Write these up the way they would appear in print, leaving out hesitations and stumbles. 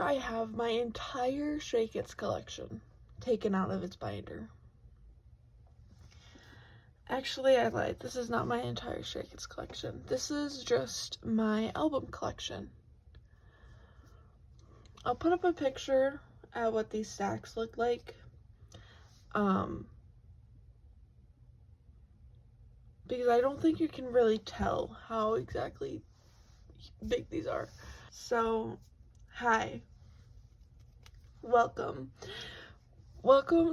here I have my entire Stray Kids collection taken out of its binder. Actually, I lied. This is not my entire Stray Kids collection. This is just my album collection. I'll put up a picture at what these stacks look like. Because I don't think you can really tell how exactly big these are. So, hi. Welcome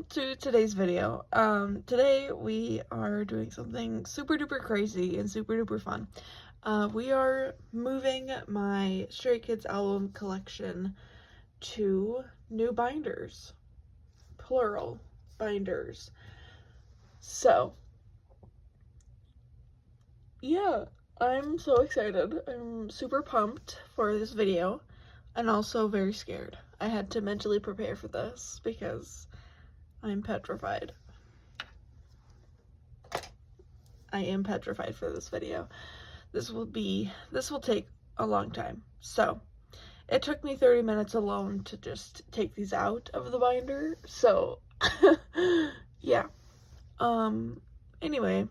to today's video. Today we are doing something super duper crazy and super duper fun. We are moving my Stray Kids album collection to new binders, plural binders. So yeah, I'm so excited. I'm super pumped for this video and also very scared. I had to mentally prepare for this because I'm petrified. I am petrified for this video. This will take a long time. So, it took me 30 minutes alone to just take these out of the binder. So, yeah. Anyway,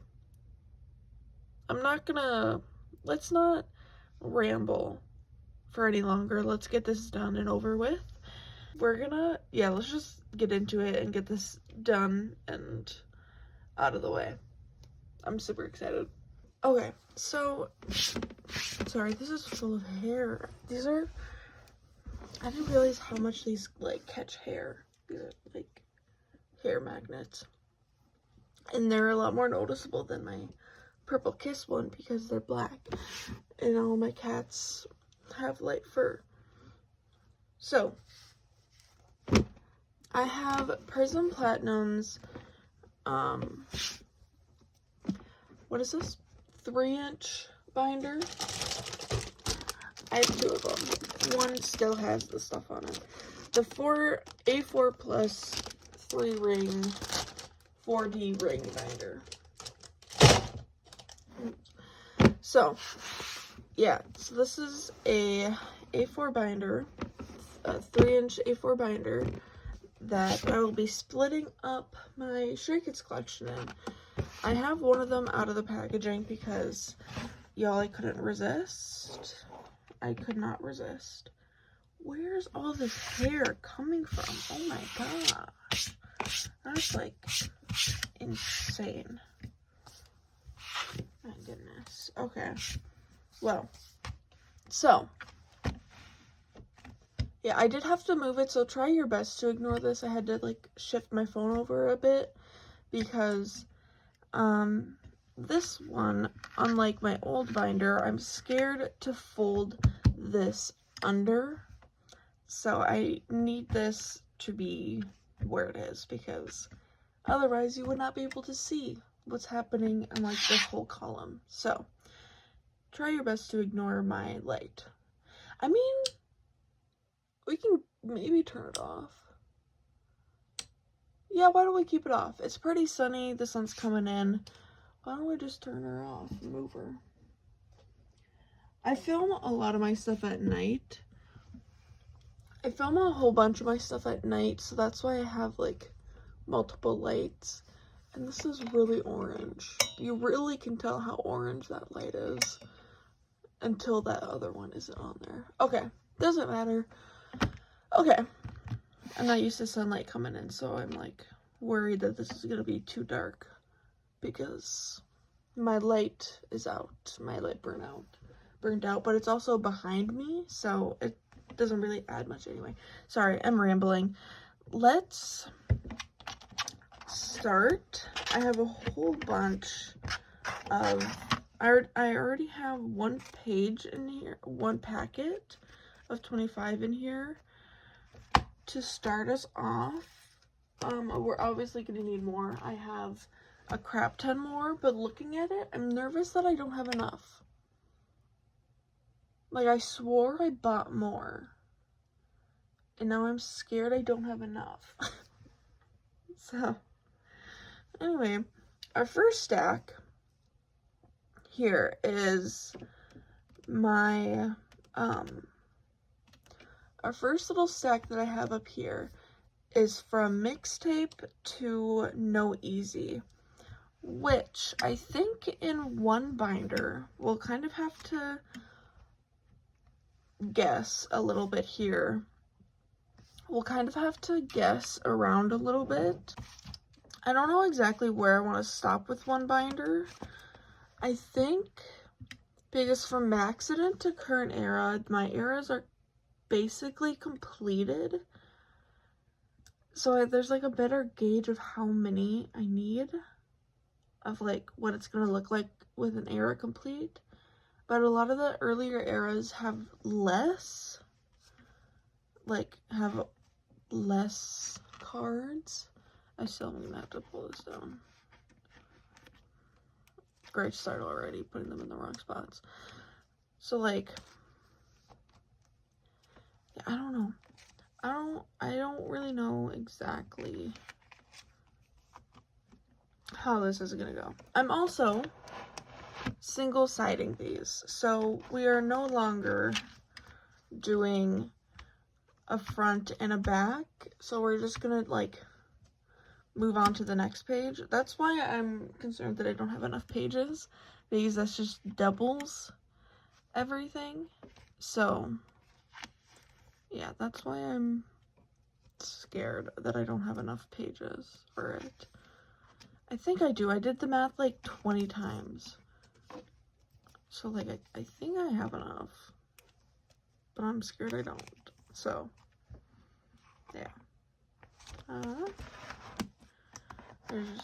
let's not ramble for any longer. Let's get this done and over with. Let's just get into it and get this done and out of the way. I'm super excited. Okay, so, sorry, this is full of hair. I didn't realize how much these, catch hair. These are, hair magnets. And they're a lot more noticeable than my Purple Kiss one because they're black. And all my cats have light fur. So, I have Prism Platinum's, what is this? 3-inch binder. I have 2 of them. One still has the stuff on it. The A4 plus 3-ring 4D ring binder. So, yeah. So this is a A4 binder, a 3-inch A4 binder that I will be splitting up my Stray Kids collection in. I have one of them out of the packaging because, y'all, I couldn't resist. I could not resist. Where's all this hair coming from? Oh my gosh. That's, insane. My goodness. Okay. Well, so, yeah, I did have to move it, so try your best to ignore this. I had to, shift my phone over a bit because, this one, unlike my old binder, I'm scared to fold this under, so I need this to be where it is because otherwise you would not be able to see what's happening in, this whole column. So, try your best to ignore my light. I mean, we can maybe turn it off. Yeah, why don't we keep it off? It's pretty sunny, the sun's coming in. Why don't we just turn her off, move her? I film a lot of my stuff at night. I film a whole bunch of my stuff at night, so that's why I have, multiple lights. And this is really orange. You really can tell how orange that light is until that other one isn't on there. Okay, doesn't matter. Okay, I'm not used to sunlight coming in, so I'm, worried that this is gonna be too dark because my light is out. My light burned out, but it's also behind me, so it doesn't really add much anyway. Sorry, I'm rambling. Let's start. I have a whole bunch of, I already have one page in here, one packet of 25 in here to start us off. We're obviously going to need more. I have a crap ton more, but looking at it, I'm nervous that I don't have enough. I swore I bought more, and now I'm scared I don't have enough. So, anyway, our first stack here is my our first little stack that I have up here is from Mixtape to No Easy, which I think in one binder we'll kind of have to guess a little bit here. We'll kind of have to guess around a little bit. I don't know exactly where I want to stop with one binder. I think because from Maxident to Current Era, my eras are basically completed. So there's like a better gauge of how many I need, of like what it's going to look like with an era complete. But a lot of the earlier eras have less cards. I still am gonna have to pull this down. Great start already, putting them in the wrong spots. So like, I don't know. I don't really know exactly how this is gonna go. I'm also single siding these, so we are no longer doing a front and a back, so we're just gonna like move on to the next page. That's why I'm concerned that I don't have enough pages, because that's just doubles everything. So yeah, that's why I'm scared that I don't have enough pages for it. I think I do. I did the math like 20 times. So like I think I have enough, but I'm scared I don't. So yeah. There's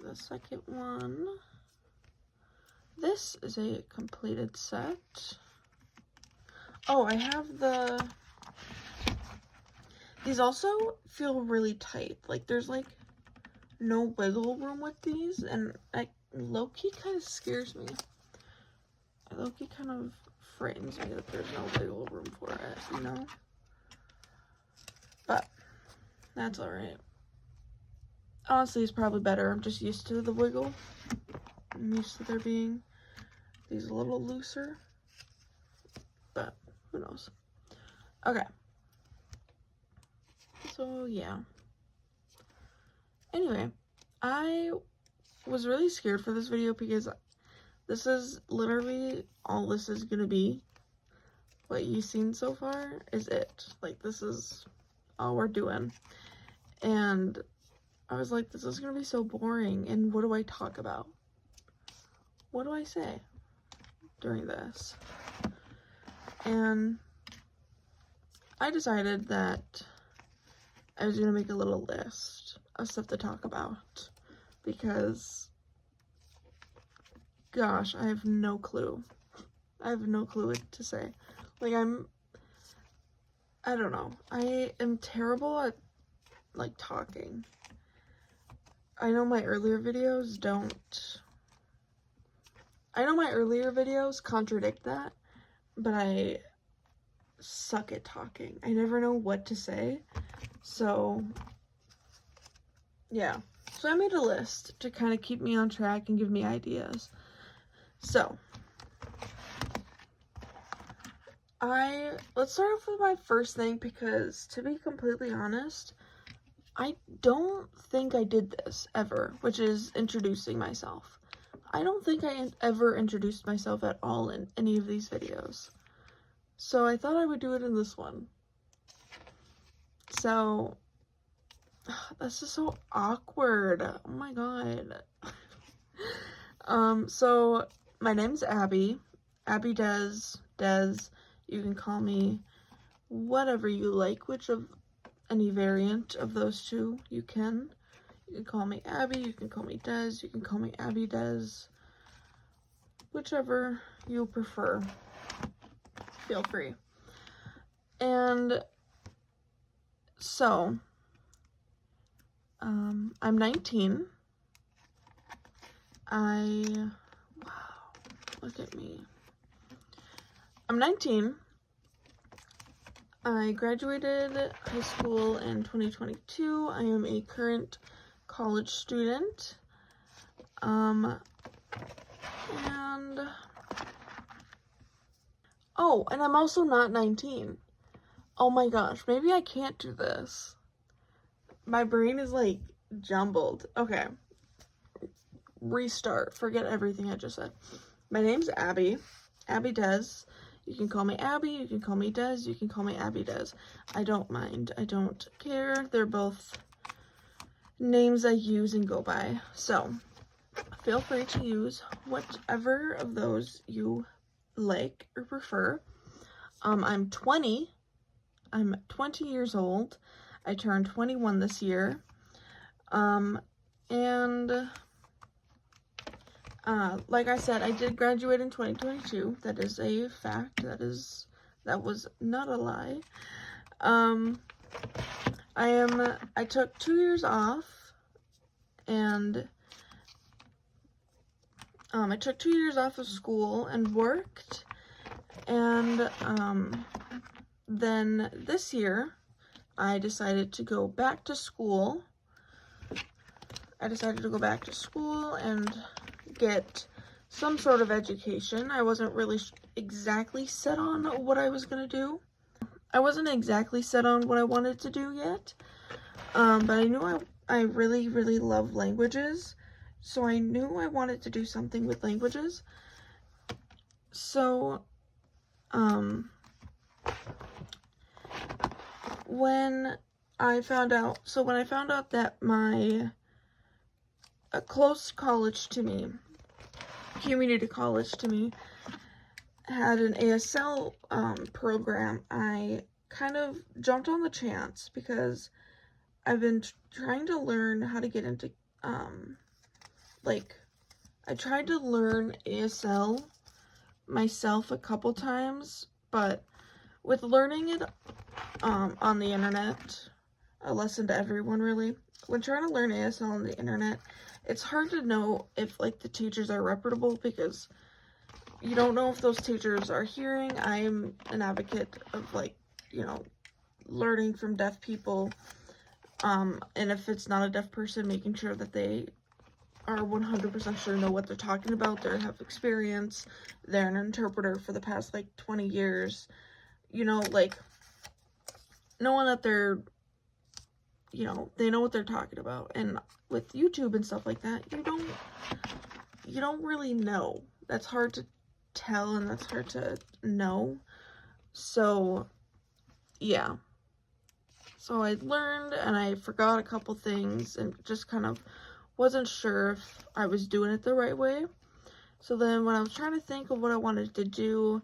the second one. This is a completed set. Oh, I have these also feel really tight. Like there's like no wiggle room with these, and like low-key kind of scares me. Low-key kind of frightens me that there's no wiggle room for it, you know? But that's alright. Honestly, it's probably better. I'm just used to the wiggle. I'm used to there being these a little looser. But who knows? Okay. So yeah. Anyway, I was really scared for this video because this is literally all this is gonna be. What you've seen so far is it. Like, this is all we're doing. And I was like, this is gonna be so boring, and what do I talk about? What do I say during this? And I decided that I was gonna make a little list of stuff to talk about, because gosh, I have no clue. I have no clue what to say. Like, I don't know. I am terrible at like talking. I know my earlier videos contradict that, but I suck at talking. I never know what to say. So yeah. So I made a list to kind of keep me on track and give me ideas. So let's start off with my first thing, because to be completely honest, I don't think I did this ever, which is introducing myself. I don't think I ever introduced myself at all in any of these videos. So I thought I would do it in this one. So, this is so awkward. Oh my god. So my name's Abby. Abby Des. You can call me whatever you like, which of any variant of those two you can. You can call me Abby, you can call me Des, you can call me Abby Des. Whichever you prefer. Feel free. And so, I'm 19. Wow, look at me. I'm 19. I graduated high school in 2022. I am a current college student. And I'm also not 19. Oh my gosh, maybe I can't do this. My brain is like jumbled. Okay. Restart. Forget everything I just said. My name's Abby. Abby Des. You can call me Abby. You can call me Des. You can call me Abby Des. I don't mind. I don't care. They're both names I use and go by. So, feel free to use whatever of those you like or prefer. I'm 20. I'm 20 years old. I turned 21 this year. Like I said, I did graduate in 2022. That is a fact. That was not a lie. I took 2 years off, and I took 2 years off of school and worked, and then this year I decided to go back to school. And get some sort of education. I wasn't really exactly set on what I was gonna do. I wasn't exactly set on what I wanted to do yet, but I knew I really, really love languages, so I knew I wanted to do something with languages. So, when I found out that a close college to me, community college to me, had an ASL program, I kind of jumped on the chance because I've been trying to learn how to get into, I tried to learn ASL myself a couple times, but with learning it on the internet, a lesson to everyone really, when trying to learn ASL on the internet, it's hard to know if, like, the teachers are reputable because you don't know if those teachers are hearing. I'm an advocate of, like, you know, learning from deaf people, and if it's not a deaf person, making sure that they are 100% sure know what they're talking about, they have experience, they're an interpreter for the past, like, 20 years, you know, like, knowing that they're, you know, they know what they're talking about. And with YouTube and stuff like that, you don't really know. That's hard to tell, and that's hard to know. So, yeah. So I learned, and I forgot a couple things, and just kind of wasn't sure if I was doing it the right way. So then when I was trying to think of what I wanted to do,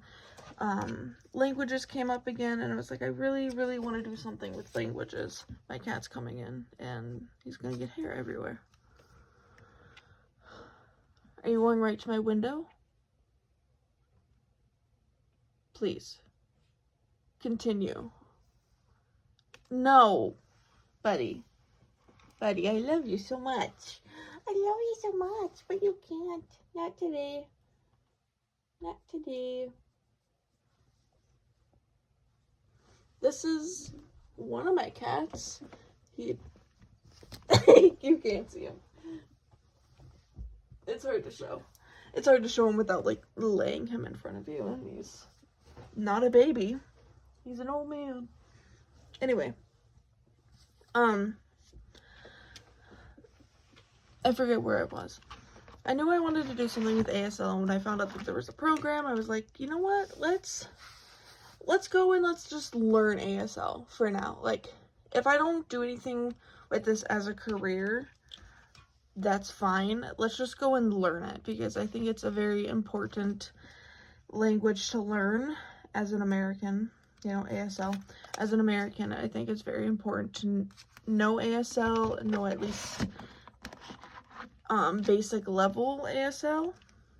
languages came up again, and I was like, I really, really want to do something with languages. My cat's coming in, and he's gonna get hair everywhere. Are you going right to my window? Please. Continue. No, buddy. Buddy, I love you so much. I love you so much, but you can't. Not today. Not today. This is one of my cats. You can't see him. It's hard to show. It's hard to show him without, like, laying him in front of you. And he's not a baby. He's an old man. Anyway. I forget where I was. I knew I wanted to do something with ASL, and when I found out that there was a program, I was like, you know what? Let's go and let's just learn ASL for now. Like, if I don't do anything with this as a career, that's fine. Let's just go and learn it, because I think it's a very important language to learn as an American. You know, ASL. As an American, I think it's very important to know ASL, know at least basic level ASL.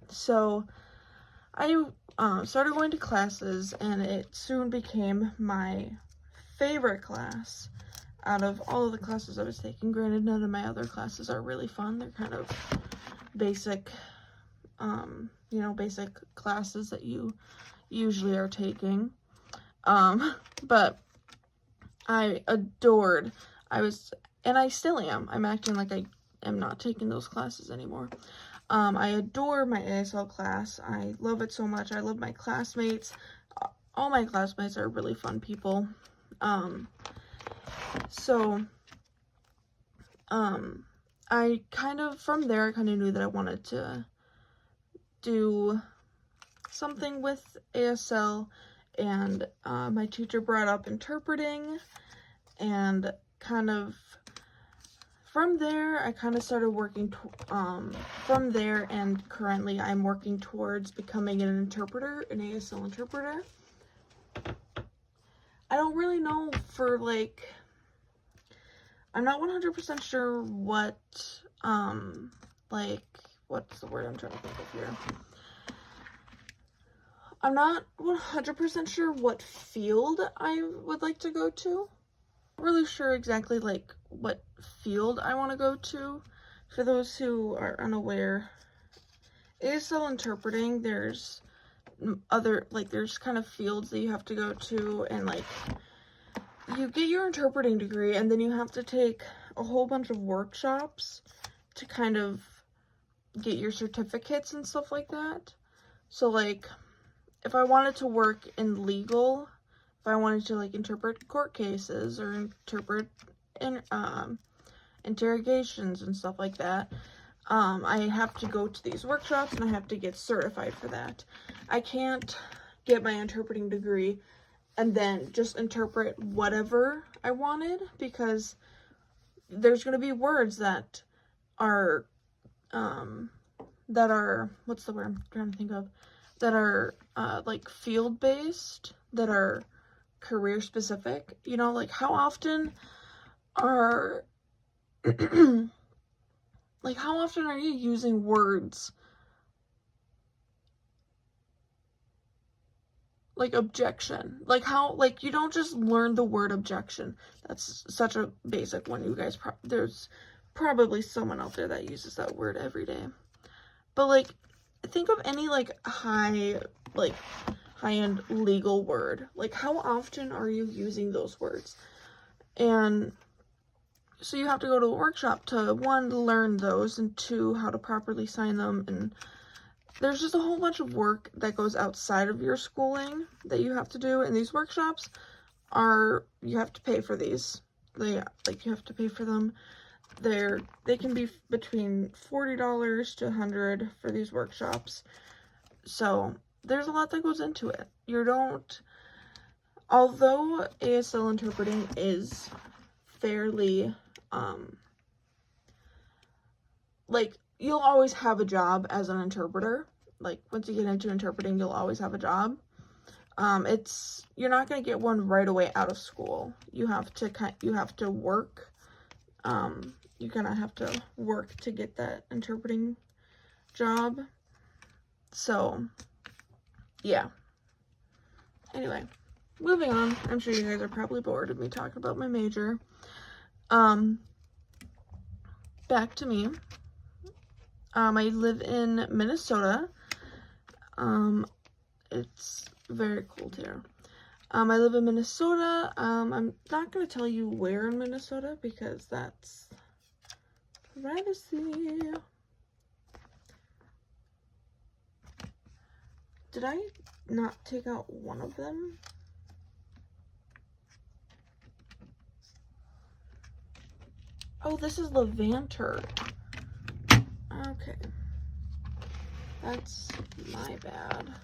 So I started going to classes, and it soon became my favorite class out of all of the classes I was taking. Granted, none of my other classes are really fun. They're kind of basic, you know, basic classes that you usually are taking. But I adored, and I still am. I'm acting like I am not taking those classes anymore. I adore my ASL class. I love it so much. I love my classmates. All my classmates are really fun people. So, I kind of, from there, I kind of knew that I wanted to do something with ASL, and my teacher brought up interpreting, and kind of from there, I kind of started working, from there, and currently I'm working towards becoming an interpreter, an ASL interpreter. I don't really know for, like, I'm not 100% sure what, like, what's the word I'm trying to think of here? I'm not 100% sure what field I would like to go to. Not really sure exactly, like, what field I want to go to. For those who are unaware, ASL interpreting, there's other, like, there's kind of fields that you have to go to, and, like, you get your interpreting degree, and then you have to take a whole bunch of workshops to kind of get your certificates and stuff like that. So, like, if I wanted to work in legal, if I wanted to, like, interpret court cases or interpret interrogations and stuff like that, I have to go to these workshops, and I have to get certified for that. I can't get my interpreting degree and then just interpret whatever I wanted, because there's going to be words that are, what's the word I'm trying to think of, that are, like, field-based, that are career-specific. You know, like, how often are, like, how often are you using words like objection? Like, how, like, you don't just learn the word objection. That's such a basic one. You guys, there's probably someone out there that uses that word every day. But, like, think of any, like, high-end legal word. Like, how often are you using those words? And so you have to go to a workshop to, one, learn those, and two, how to properly sign them. And there's just a whole bunch of work that goes outside of your schooling that you have to do. And these workshops you have to pay for these. You have to pay for them. They can be between $40 to $100 for these workshops. So there's a lot that goes into it. Although ASL interpreting is fairly, like, you'll always have a job as an interpreter. Like, once you get into interpreting, you'll always have a job. You're not going to get one right away out of school. You have to work. You kind of have to work to get that interpreting job. So, yeah. Anyway, moving on. I'm sure you guys are probably bored of me talking about my major. Back to me. I live in Minnesota. It's very cold here. I live in Minnesota. I'm not going to tell you where in Minnesota, because that's privacy. Did I not take out one of them? Oh, this is Levanter. Okay. That's my bad.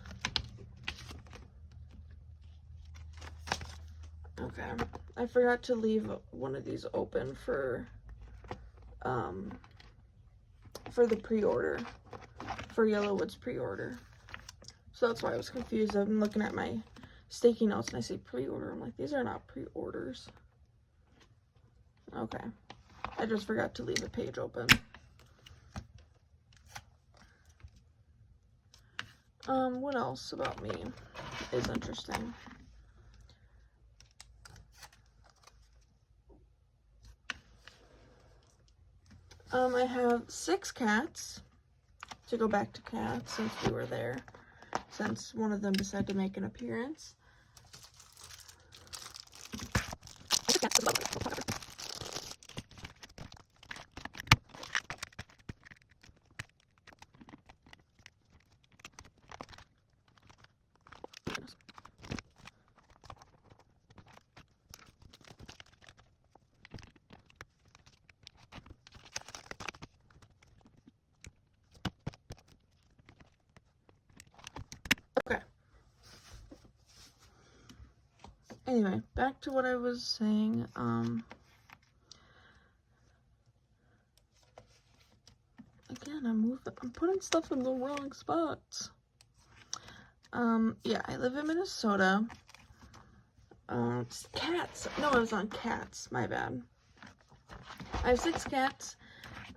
Okay. I forgot to leave one of these open for the pre-order. For Yellowwood's pre-order. So that's why I was confused. I'm looking at my sticky notes and I say pre-order. I'm like, these are not pre-orders. Okay. I just forgot to leave the page open. What else about me is interesting? I have 6 cats, to go back to cats since we were there, since one of them decided to make an appearance. Anyway, back to what I was saying. Again, I'm putting stuff in the wrong spots. Yeah, I live in Minnesota. Cats. No, I was on cats. My bad. I have 6 cats.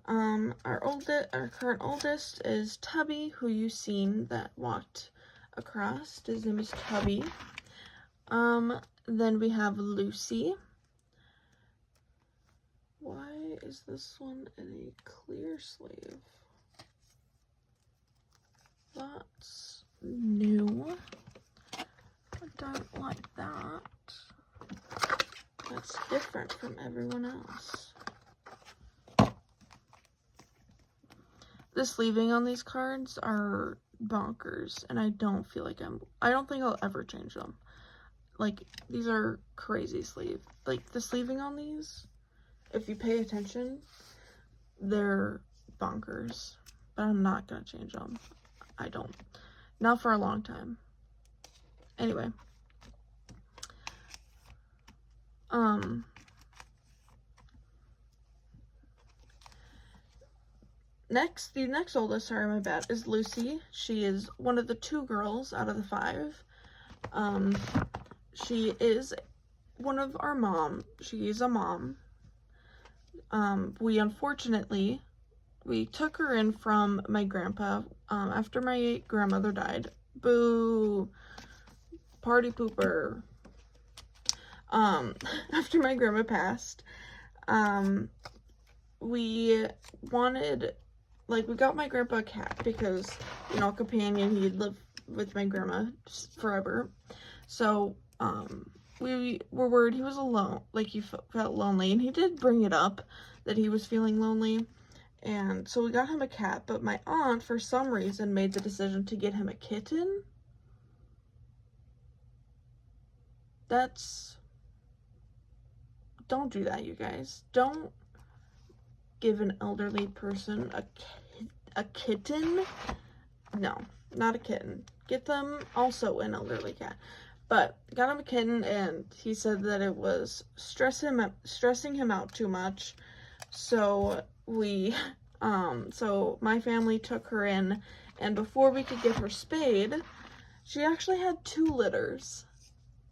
Our current oldest is Tubby, who you've seen that walked across. His name is Tubby. Then we have Lucy. Why is this one in a clear sleeve? That's new. I don't like that. That's different from everyone else. The sleeving on these cards are bonkers, and I don't think I'll ever change them. Like, these are crazy sleeve. Like, the sleeving on these, if you pay attention, they're bonkers. But I'm not gonna change them. I don't. Not for a long time. Anyway. The next oldest, sorry, my bad, is Lucy. She is one of the 2 girls out of the 5. She is one of our mom. She is a mom. We took her in from my grandpa, after my grandmother died. Boo! Party pooper. After my grandma passed, we got my grandpa a cat because, a companion. He'd live with my grandma forever. So, we were worried he was alone, like he felt lonely, and he did bring it up that he was feeling lonely. And so we got him a cat, but my aunt, for some reason, made the decision to get him a kitten. Don't do that, you guys. Don't give an elderly person a kitten. No, not a kitten. Get them also an elderly cat. But got him a kitten, and he said that it was stressing him out too much. So so my family took her in, and before we could get her spayed, she actually had 2 litters.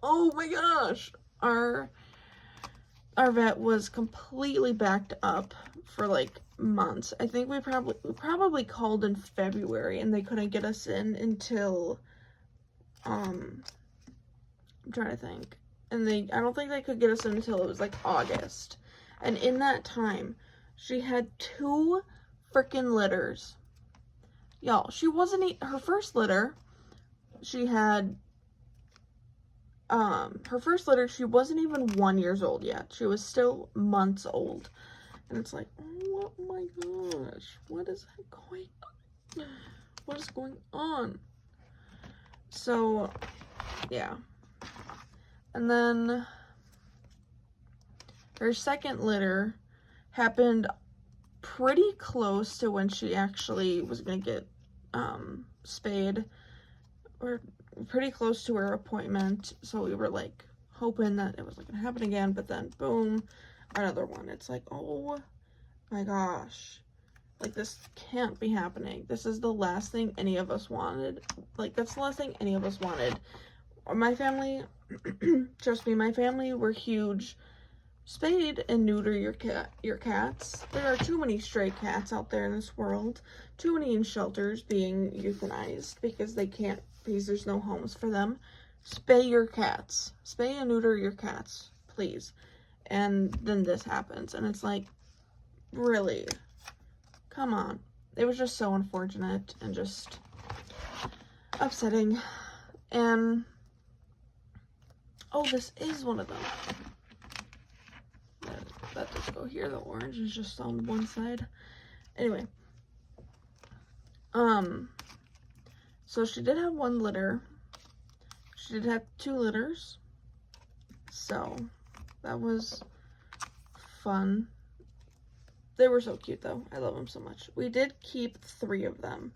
Oh my gosh! Our vet was completely backed up for like months. I think we probably called in February, and they couldn't get us in until I'm trying to think. And I don't think they could get us in until it was like August. And in that time, she had 2 freaking litters. Y'all, her first litter, she had, her first litter, she wasn't even 1 year old yet. She was still months old. And it's like, oh my gosh, what is going on? So, yeah. And then her second litter happened pretty close to when she actually was gonna get spayed, or pretty close to her appointment. So we were like hoping that it wasn't gonna happen again, but then boom, another one. It's like, oh my gosh, like, this can't be happening. This is the last thing any of us wanted. Like, that's the last thing any of us wanted. My family, trust me, my family were huge spayed and neuter your cats. There are too many stray cats out there in this world. Too many in shelters being euthanized because there's no homes for them. Spay your cats. Spay and neuter your cats, please. And then this happens, and it's like, really? Come on. It was just so unfortunate and just upsetting. And oh, this is one of them. That does go here. The orange is just on one side. Anyway. So she did have 1 litter. She did have 2 litters. So that was fun. They were so cute though. I love them so much. We did keep 3 of them.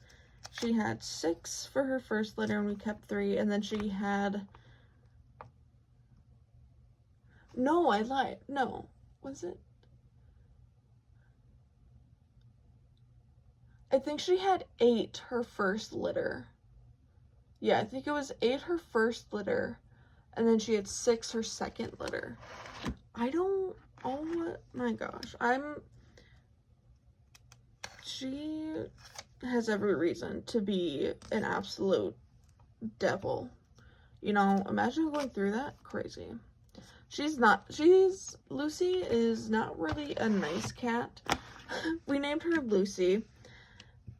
She had 6 for her first litter, and we kept 3, and then she had No, I lied. No. Was it? I think she had 8 her first litter. Yeah, I think it was 8 her first litter. And then she had 6 her second litter. Oh my gosh. She has every reason to be an absolute devil. You know, imagine going through that. Crazy. Lucy is not really a nice cat. We named her Lucy.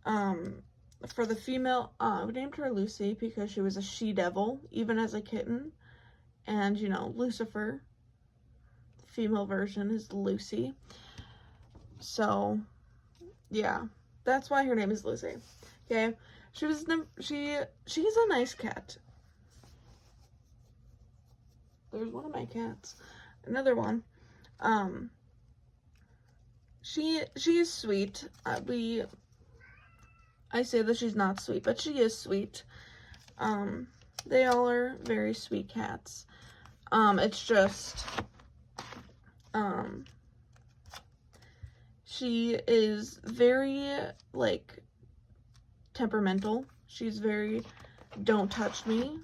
For the female, we named her Lucy because she was a she-devil, even as a kitten. And, you know, Lucifer, female version, is Lucy. So, yeah, that's why her name is Lucy. Okay, she's a nice cat. There's one of my cats. Another one. She is sweet. I say that she's not sweet, but she is sweet. They all are very sweet cats. It's just, she is very, like, temperamental. She's very, don't touch me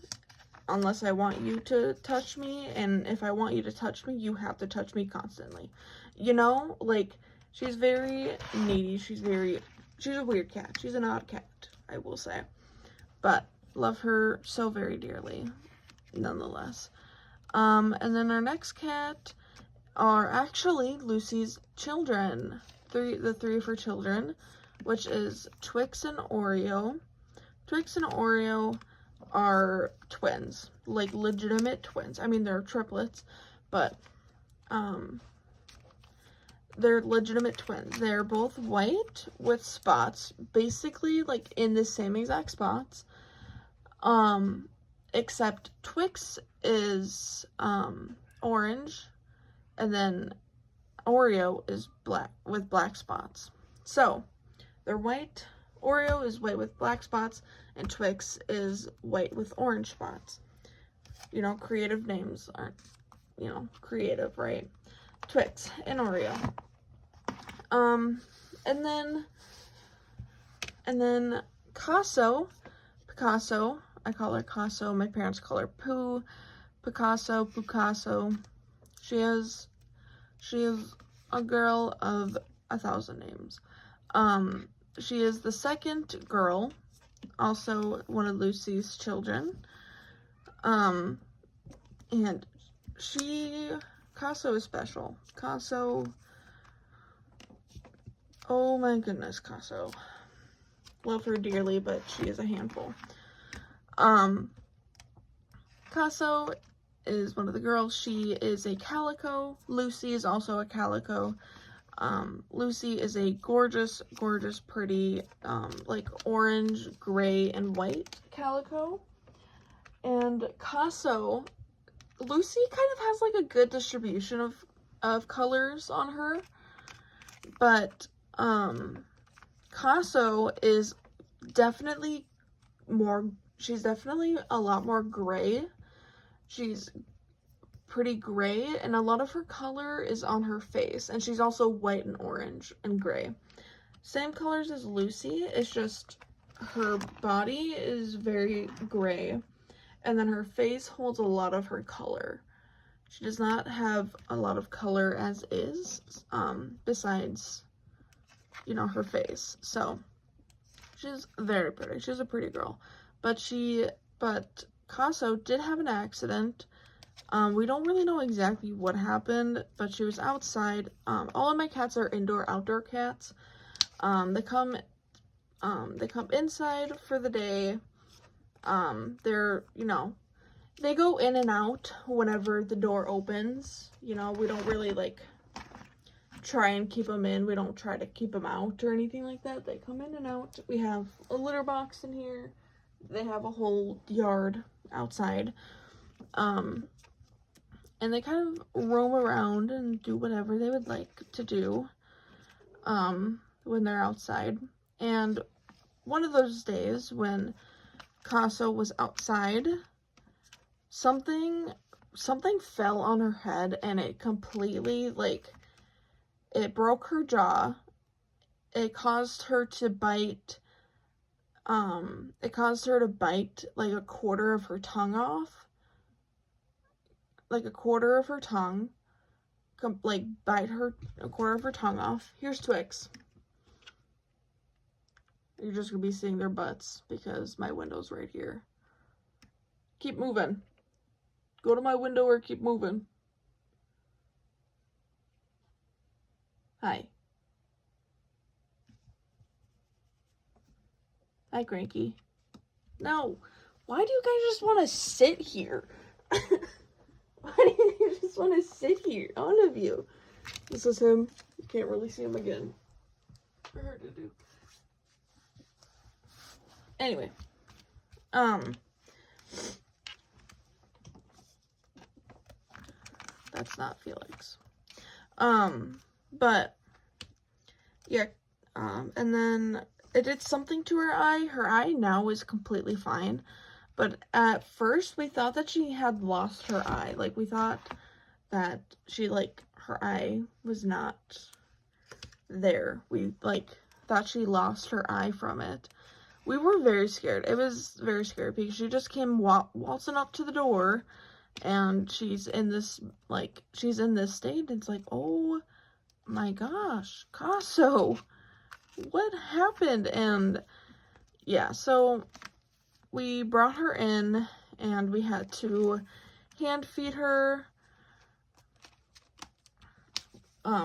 unless I want you to touch me, and if I want you to touch me, you have to touch me constantly. You know, like, she's very needy. She's a weird cat. She's an odd cat, I will say. But love her so very dearly, nonetheless. And then our next cat are actually Lucy's children. The 3 of her children, which is Twix and Oreo. Twix and Oreo are twins, like legitimate twins. I mean, they're triplets, but they're legitimate twins. They're both white with spots, basically like in the same exact spots. Except Twix is orange, and then Oreo is black with black spots. So they're white. Oreo is white with black spots, and Twix is white with orange spots. You know, creative names aren't, you know, creative, right? Twix and Oreo. And then Picasso, I call her Casso, my parents call her Pooh, Picasso. She is a girl of 1,000 names. She is the second girl, also one of Lucy's children. And Casso is special. Casso, oh my goodness, Casso. Love her dearly, but she is a handful. Casso is one of the girls. She is a calico. Lucy is also a calico. Lucy is a gorgeous, pretty, like orange, gray, and white calico. And Casso, Lucy kind of has like a good distribution of colors on her. But, Casso is definitely she's definitely a lot more gray. She's pretty gray, and a lot of her color is on her face, and she's also white and orange and gray. Same colors as Lucy, it's just her body is very gray, and then her face holds a lot of her color. She does not have a lot of color as is, besides, you know, her face. So she's very pretty. She's a pretty girl. But Casso did have an accident. We don't really know exactly what happened, but she was outside. All of my cats are indoor-outdoor cats. They come inside for the day. They're, you know, they go in and out whenever the door opens. You know, we don't really, like, try and keep them in. We don't try to keep them out or anything like that. They come in and out. We have a litter box in here. They have a whole yard outside. And they kind of roam around and do whatever they would like to do when they're outside. And one of those days when Casso was outside, something something fell on her head and it completely, like, it broke her jaw. It caused her to bite, like a quarter of her tongue off. Like a quarter of her tongue. Like, bite her, a quarter of her tongue off. Here's Twix. You're just gonna be seeing their butts because my window's right here. Keep moving. Go to my window or keep moving. Hi. Hi, Cranky. No. Why do you guys just want to sit here? Why do you just want to sit here? All of you. This is him. You can't really see him again. For her to do. Anyway. That's not Felix. But yeah, and then it did something to her eye. Her eye now is completely fine. But at first we thought that she had lost her eye. Like, we thought that she, like, her eye was not there. We, like, thought she lost her eye from it. We were very scared. It was very scary because she just came waltzing up to the door. And she's in this, like, she's in this state. And it's like, oh my gosh, Casso, what happened? And yeah, so we brought her in and we had to hand feed her.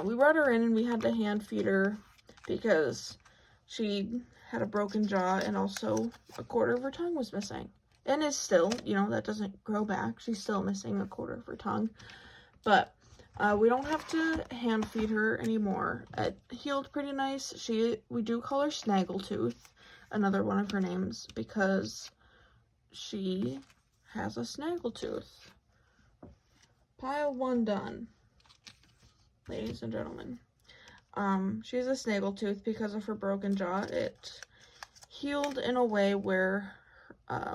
We brought her in and we had to hand feed her because she had a broken jaw and also a quarter of her tongue was missing. And is still, you know, that doesn't grow back. She's still missing a quarter of her tongue. But we don't have to hand feed her anymore. It healed pretty nice. We do call her Snaggletooth, another one of her names, because she has a snaggletooth. Pile 1 done, ladies and gentlemen. She has a snaggletooth because of her broken jaw. It healed in a way where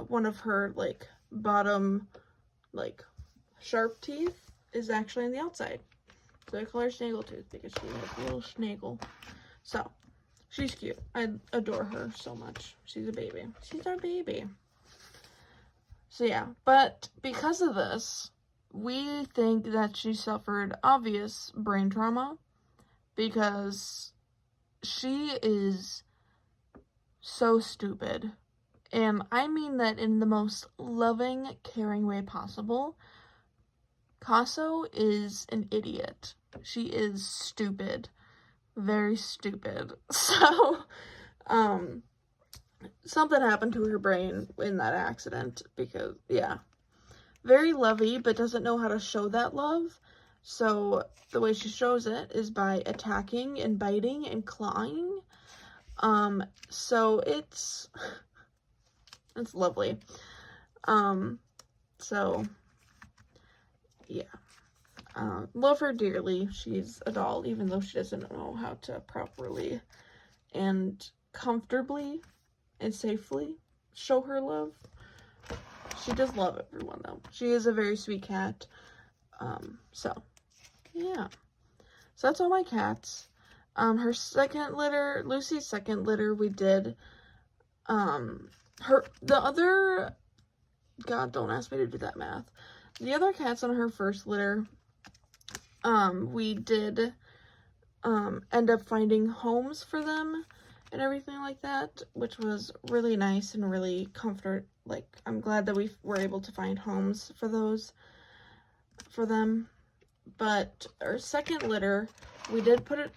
one of her, like, bottom, like, sharp teeth is actually on the outside. So I call her Snaggletooth because she has a little snaggle. So, she's cute. I adore her so much. She's a baby. She's our baby. So yeah, but because of this, we think that she suffered obvious brain trauma because she is so stupid. And I mean that in the most loving, caring way possible. Casso is an idiot. She is stupid. Very stupid. So, something happened to her brain in that accident because, yeah. Very lovey, but doesn't know how to show that love. So, the way she shows it is by attacking and biting and clawing. So it's lovely. So, yeah. Love her dearly. She's a doll, even though she doesn't know how to properly and comfortably and safely show her love. She does love everyone, though. She is a very sweet cat. So, yeah. So that's all my cats. Her second litter, Lucy's second litter, we did, God, don't ask me to do that math. The other cats on her first litter, we did, end up finding homes for them and everything like that, which was really nice and really I'm glad that we were able to find homes for them. But our second litter, we did put it,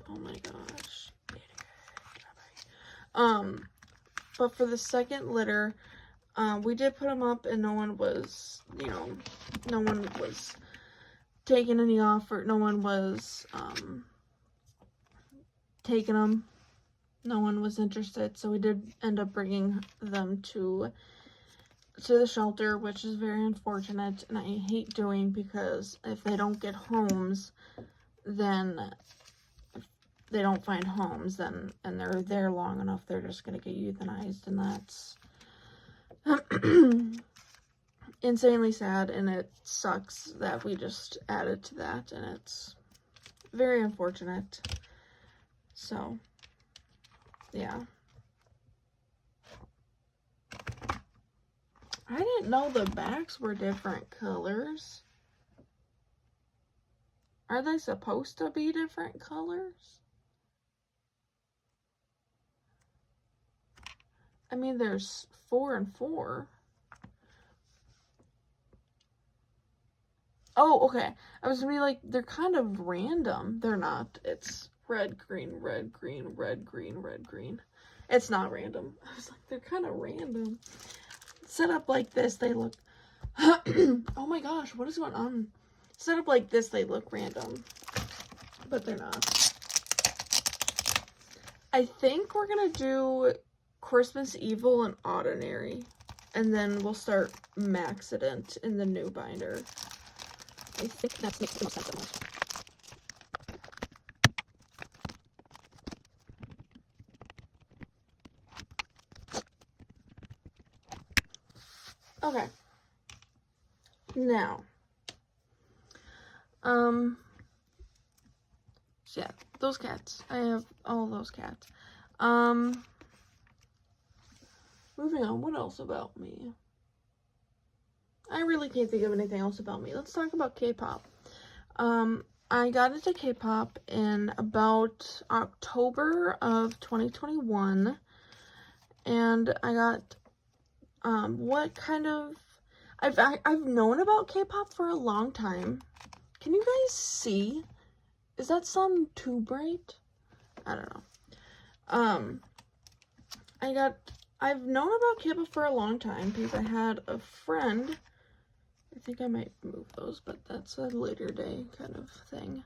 oh my gosh, but for the second litter, we did put them up and no one was taking any off, or no one was, taking them. No one was interested, so we did end up bringing them to the shelter, which is very unfortunate, and I hate doing, because if they don't get homes, then if they don't find homes, then, and they're there long enough, they're just gonna get euthanized, and that's insanely sad, and it sucks that we just added to that, and it's very unfortunate. So, yeah. I didn't know the backs were different colors. Are they supposed to be different colors? I mean, there's 4 and 4. Oh, okay. I was gonna be like, they're kind of random. They're not. It's red, green, red, green, red, green, red, green. It's not random. I was like, they're kind of random. Set up like this, they look... Oh my gosh, what is going on? Set up like this, they look random. But they're not. I think we're gonna do Christmas Evil and Ordinary. And then we'll start Maxident in the new binder. I think that makes the most sense. Okay. Now. So yeah, those cats. I have all those cats. Moving on, what else about me? I really can't think of anything else about me. Let's talk about K-pop. I got into K-pop in about October of 2021, and I got, what kind of, I've known about K-pop for a long time. Can you guys see? Is that sun too bright? I don't know. I've known about K-pop for a long time because I had a friend. I think I might move those, but that's a later day kind of thing.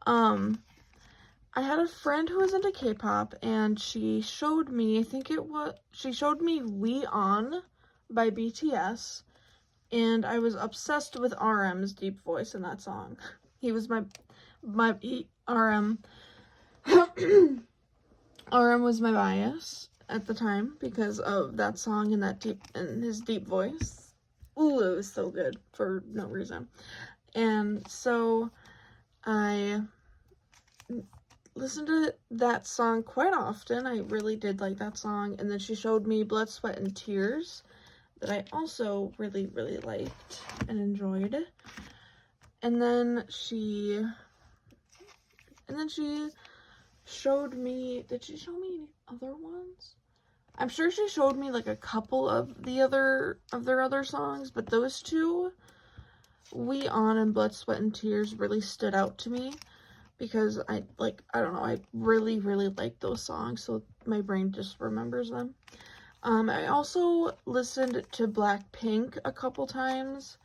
I had a friend who was into K-pop, and she showed me, she showed me We On by BTS, and I was obsessed with RM's deep voice in that song. He was RM was my bias at the time because of that song and his deep voice. Ooh, it was so good for no reason. And so I listened to that song quite often. I really did like that song. And then she showed me Blood, Sweat, and Tears that I also really, really liked and enjoyed. And then she showed me, did she show me any other ones? I'm sure she showed me like a couple of their other songs, but those two, We On and Blood, Sweat, and Tears, really stood out to me because I don't know, I really, really like those songs, so my brain just remembers them. I also listened to Blackpink a couple times.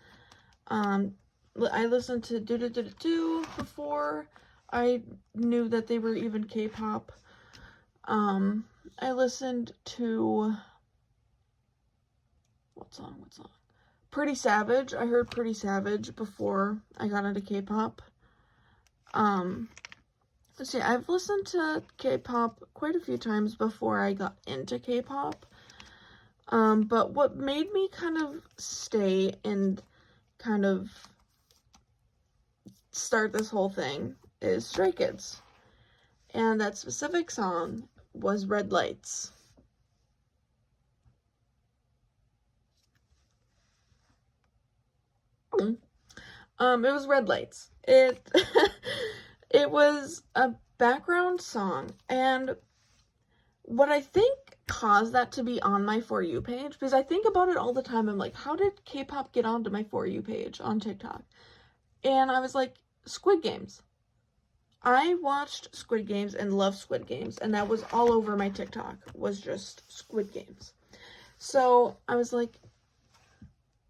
I listened to Do Do Do Do Do before I knew that they were even K-pop. I listened to, what song? Pretty Savage. I heard Pretty Savage before I got into K-pop. Let's see, I've listened to K-pop quite a few times before I got into K-pop. But what made me kind of stay and kind of start this whole thing is Stray Kids. And that specific song was Red Lights. It was Red Lights. It was a background song, and what I think caused that to be on my For You page, because I think about it all the time, I'm like, how did K-pop get onto my For You page on TikTok? And I was like, Squid Games. I watched Squid Games and loved Squid Games, and that was all over my TikTok, was just Squid Games. So I was like,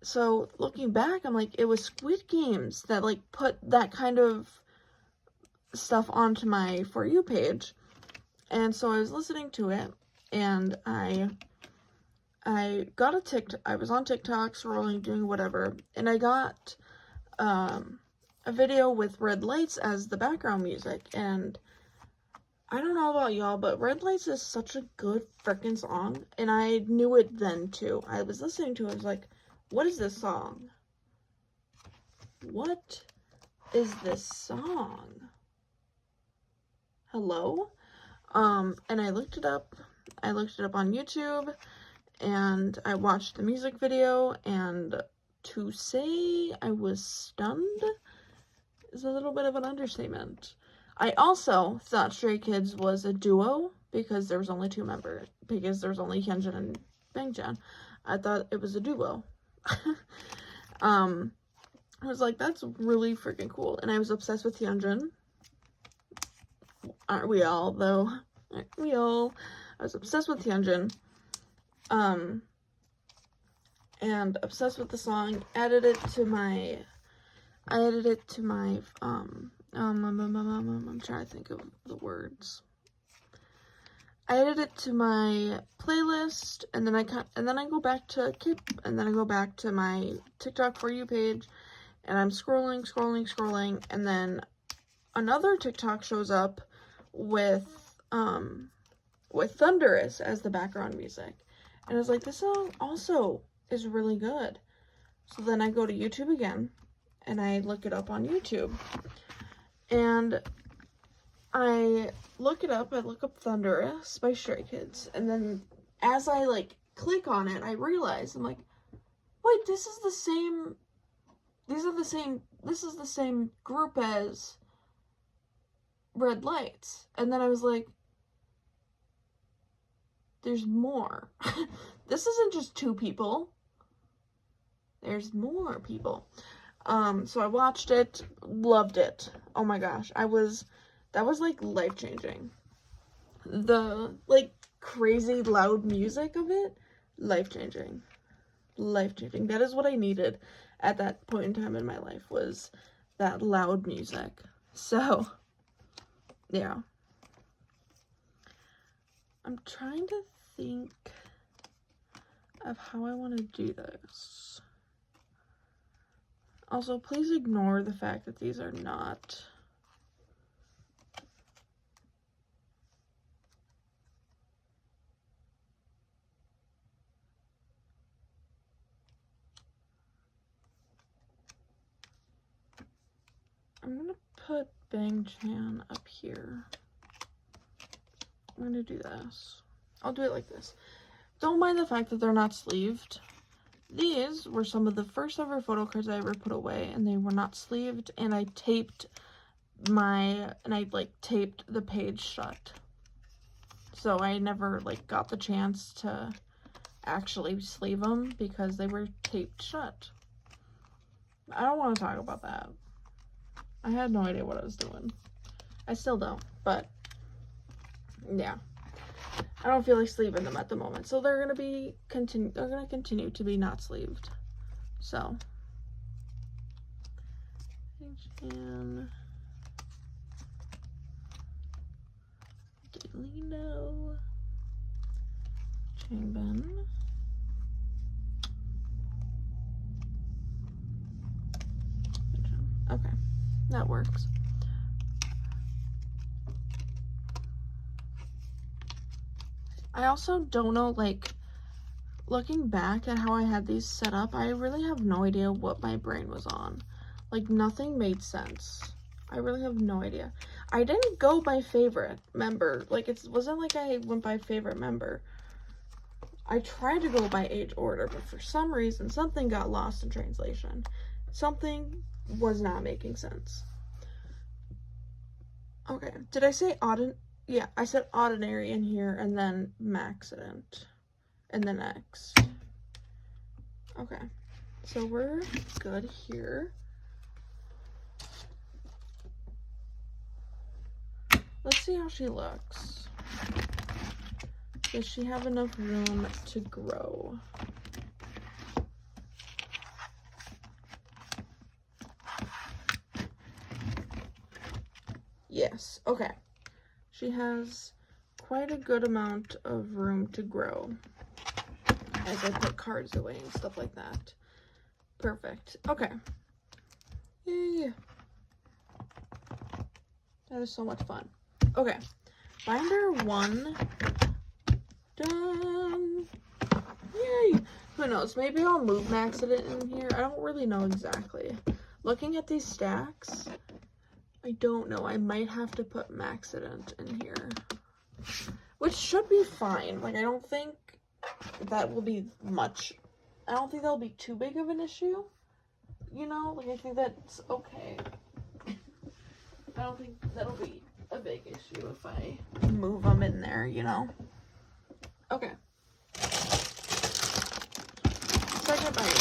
so looking back, I'm like, it was Squid Games that like put that kind of stuff onto my For You page. And so I was listening to it, and I got a TikTok. I was on TikTok scrolling, doing whatever, and I got a video with Red Lights as the background music, and I don't know about y'all, but Red Lights is such a good freaking song, and I knew it then too. I was listening to it, I was like, What is this song? What is this song? Hello? And I looked it up. I looked it up on YouTube, and I watched the music video, and to say I was stunned is a little bit of an understatement. I also thought Stray Kids was a duo because there was only 2 members, because there was only Hyunjin and Bangchan. I thought it was a duo. I was like, that's really freaking cool. And I was obsessed with Hyunjin. Aren't we all, though? Aren't we all? I was obsessed with Hyunjin. And obsessed with the song. Added it to my, I'm trying to think of the words. I added it to my playlist, and then I go back to Kip, and then I go back to my TikTok For You page, and I'm scrolling, and then another TikTok shows up with Thunderous as the background music, and I was like, this song also is really good. So then I go to YouTube again, and I look it up on YouTube, and I look it up. I look up Thunderous by Stray Kids, and then as I like click on it, I realize I'm like, wait, this is the same. This is the same group as Red Lights. And then I was like, there's more. This isn't just 2 people. There's more people. So I watched it, loved it. Oh my gosh, that was like life-changing. The like crazy loud music of it, life-changing. Life-changing. That is what I needed at that point in time in my life, was that loud music. So, yeah. I'm trying to think of how I want to do this. Also, please ignore the fact that these are not I'm gonna put Bangchan up here. I'm gonna do this. I'll do it like this. Don't mind the fact that they're not sleeved. These were some of the first ever photo cards I ever put away, and they were not sleeved, and I taped taped the page shut. So I never like got the chance to actually sleeve them because they were taped shut. I don't want to talk about that. I had no idea what I was doing. I still don't, but yeah. I don't feel like sleeving them at the moment. So they're gonna continue to be not sleeved. So and Delino, Changbin, okay, that works. I also don't know, like, looking back at how I had these set up, I really have no idea what my brain was on. Like, nothing made sense. I really have no idea. I didn't go by favorite member. Like, it wasn't like I went by favorite member. I tried to go by age order, but for some reason, something got lost in translation. Something was not making sense. Okay, did I say Auden? Yeah, I said ordinary in here, and then Maxident in the next. Okay, so we're good here. Let's see how she looks. Does she have enough room to grow? Yes, okay. She has quite a good amount of room to grow as I put cards away and stuff like that. Perfect. Okay. Yay. That is so much fun. Okay. Binder 1 done. Yay. Who knows? Maybe I'll move Maxident in here. I don't really know exactly. Looking at these stacks, I don't know. I might have to put Maxident in here. Which should be fine. Like, I don't think that will be much. I don't think that'll be too big of an issue. You know? Like, I think that's okay. I don't think that'll be a big issue if I move them in there, you know? Okay. Second binder.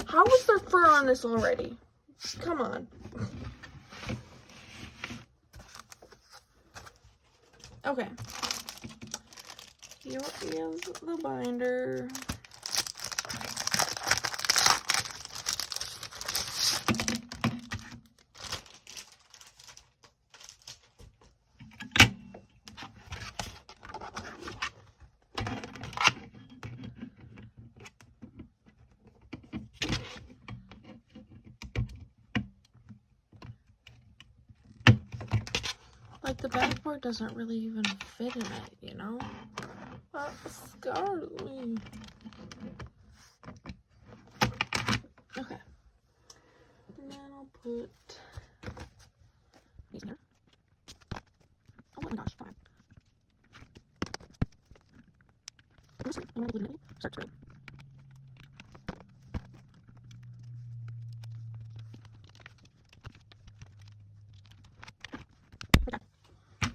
How was there fur on this already? Come on. Okay. Here is the binder. Like, the backboard doesn't really even fit in it, you know? That scares me. Okay. And then I'll put these here. Oh my gosh, fine. I'm gonna leave it. Start to read.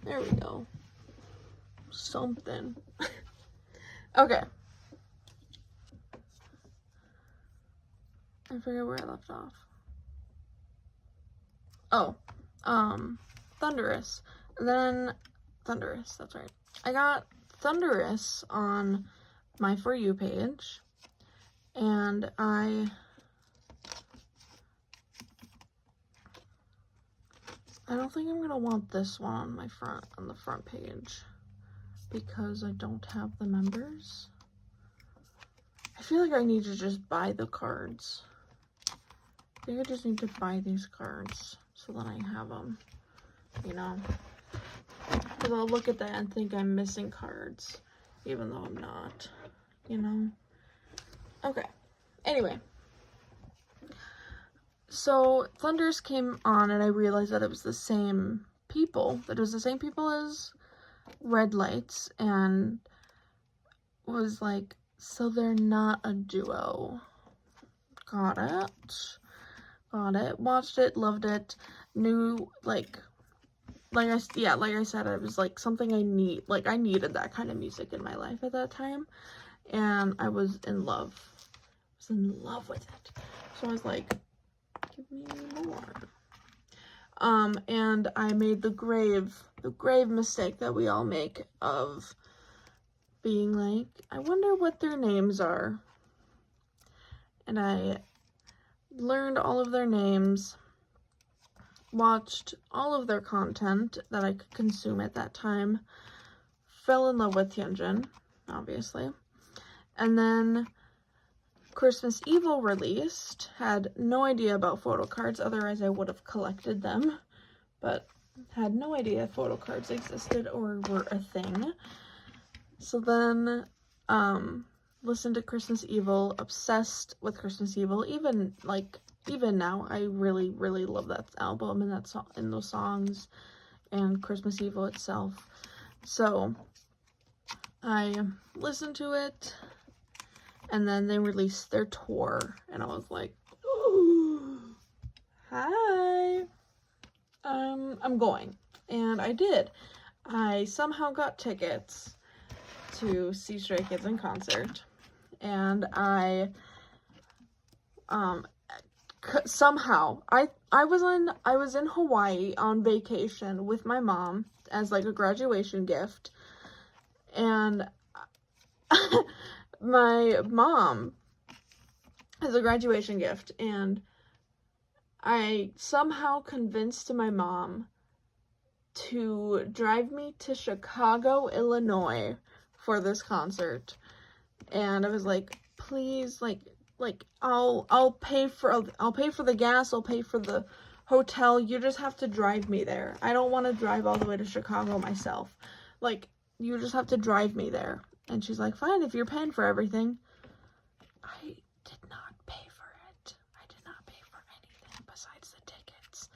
There we go. Something. Okay. I forget where I left off. Oh, Thunderous. And then Thunderous, that's right. I got Thunderous on my For You page, and I don't think I'm gonna want this one on the front page, because I don't have the members. I feel like I need to just buy the cards. I think I just need to buy these cards so that I have them, you know? Because I'll look at that and think I'm missing cards, even though I'm not, you know? Okay. Anyway. So, Thunders came on and I realized that it was the same people. That it was the same people as Red Lights, and was like, so they're not a duo. Got it. Got it. Watched it, loved it. Knew, like I said, it was like something I needed that kind of music in my life at that time. And I was in love. I was in love with it. So I was like, give me more. And I made the grave mistake that we all make of being like, I wonder what their names are. And I learned all of their names, watched all of their content that I could consume at that time, fell in love with Hyunjin, obviously. And then Christmas Evil released, had no idea about photo cards, otherwise I would have collected them, but had no idea photo cards existed or were a thing. So then, listened to Christmas Evil, obsessed with Christmas Evil, even now, I really, really love that album and those songs, and Christmas Evil itself. So, I listened to it, and then they released their tour, and I was like, ooh, hi, I'm going. And I did. I somehow got tickets to see Stray Kids in concert, and I somehow I was in Hawaii on vacation with my mom as like a graduation gift, and my mom as a graduation gift, and I somehow convinced my mom to drive me to Chicago, Illinois for this concert. And I was like, please, like I'll pay for the gas, I'll pay for the hotel. You just have to drive me there. I don't want to drive all the way to Chicago myself. Like, you just have to drive me there. And she's like, fine, if you're paying for everything. I did not pay for it. I did not pay for anything besides the tickets.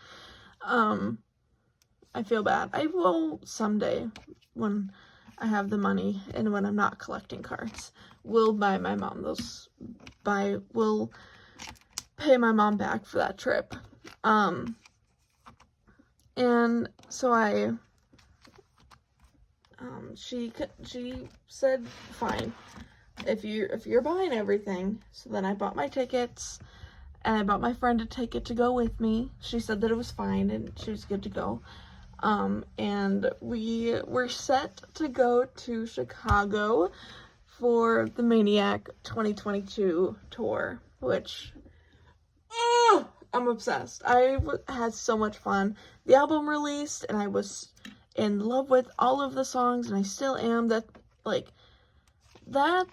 I feel bad. I will someday, when I have the money and when I'm not collecting cards, will buy my mom will pay my mom back for that trip. And so she said, fine, if you're buying everything. So then I bought my tickets, and I bought my friend a ticket to go with me. She said that it was fine and she was good to go. And we were set to go to Chicago for the Maniac 2022 tour, which I'm obsessed. I had so much fun. The album released, and I was in love with all of the songs, and I still am. That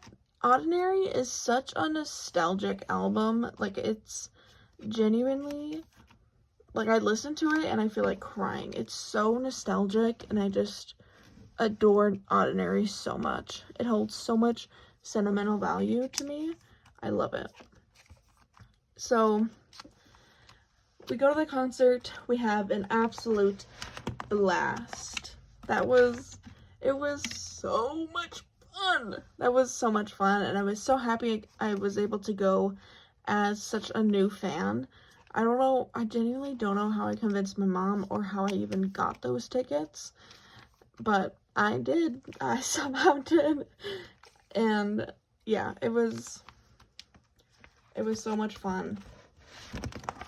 Ordinary is such a nostalgic album. Like, it's genuinely, like, I listen to it and I feel like crying. It's so nostalgic, and I just adore Ordinary so much. It holds so much sentimental value to me. I love it. So we go to the concert. We have an absolute blast. It was so much fun. That was so much fun, and I was so happy I was able to go as such a new fan. I genuinely don't know how I convinced my mom or how I even got those tickets, but I did. I somehow did. And yeah, it was so much fun.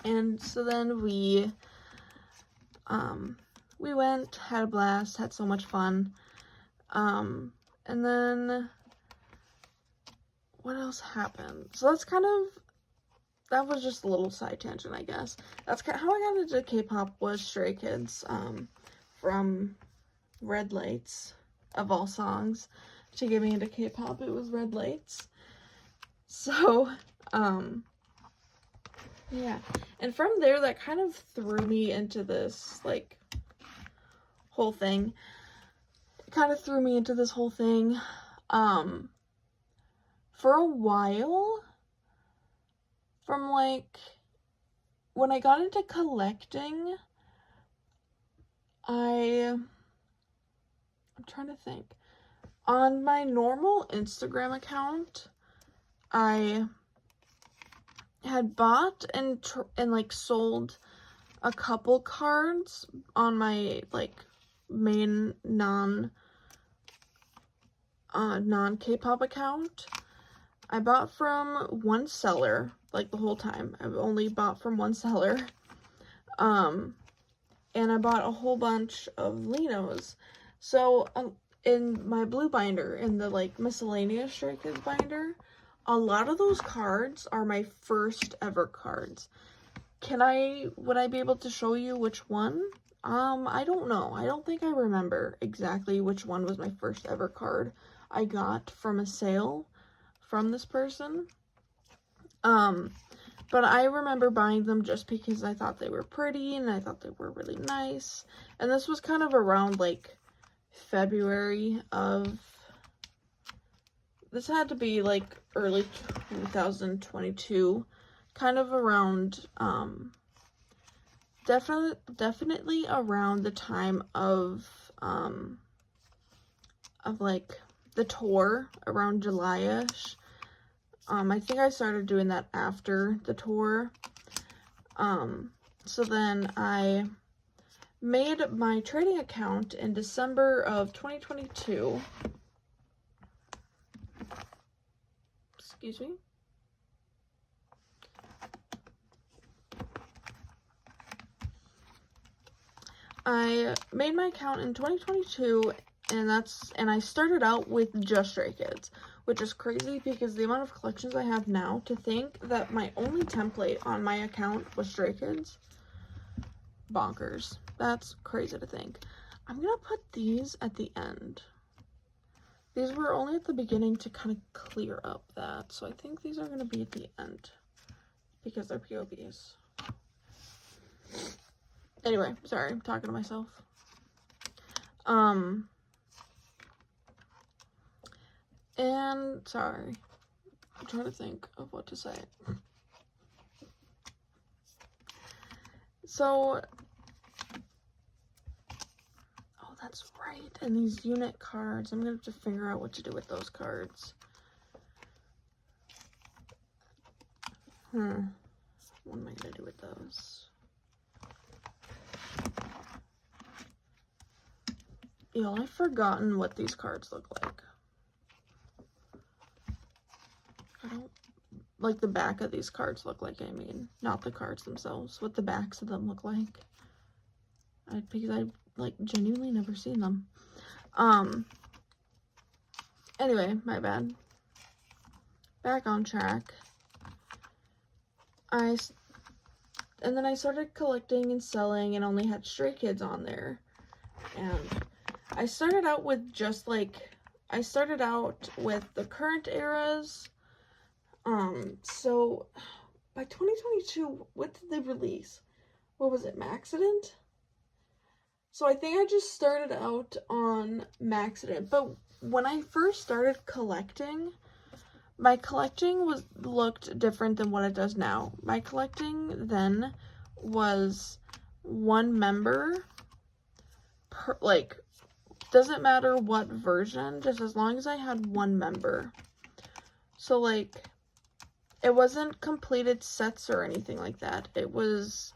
And so then we went, had a blast, had so much fun. And then what else happened? So that was just a little side tangent, I guess. That's kind of how I got into K-pop, was Stray Kids, from Red Lights, of all songs, to get me into K-pop. It was Red Lights. So, yeah. And from there, that kind of threw me into this, like, whole thing. It kind of threw me into this whole thing. For a while, from, like, when I got into collecting, I'm trying to think. On my normal Instagram account, I had bought and like sold a couple cards on my like main non-K-pop account. I bought from one seller, like, the whole time. I've only bought from one seller. And I bought a whole bunch of Linos. So, in my blue binder, in the, like, miscellaneous Stray Kids binder, a lot of those cards are my first ever cards. Would I be able to show you which one? I don't know. I don't think I remember exactly which one was my first ever card I got from a sale from this person. But I remember buying them just because I thought they were pretty and I thought they were really nice. And this was kind of around, like, February of, this had to be, like, early 2022, kind of around, definitely around the time of, like, the tour, around July-ish. I think I started doing that after the tour. So then I made my trading account in December of 2022. Excuse me. I made my account in 2022, and I started out with just Stray Kids, which is crazy because the amount of collections I have now, to think that my only template on my account was Stray Kids, bonkers. That's crazy to think. I'm gonna put these at the end. These were only at the beginning to kind of clear up that, so I think these are gonna be at the end because they're POVs. Anyway, sorry, I'm talking to myself. And sorry, I'm trying to think of what to say. So, oh, that's right. And these unit cards, I'm gonna have to figure out what to do with those cards. What am I gonna do with those? Yo, I've forgotten what these cards look like. I don't like the back of these cards look like, I mean, not the cards themselves, what the backs of them look like. Because I've like genuinely never seen them. Anyway, my bad. Back on track. And then I started collecting and selling and only had Stray Kids on there. And I started out with just like, I started out with the current eras. So by 2022, what did they release? What was it, Maxident? So I think I just started out on Maxident, but when I first started collecting, my collecting looked different than what it does now. My collecting then was one member per, like, doesn't matter what version, just as long as I had one member. So like, it wasn't completed sets or anything like that. It was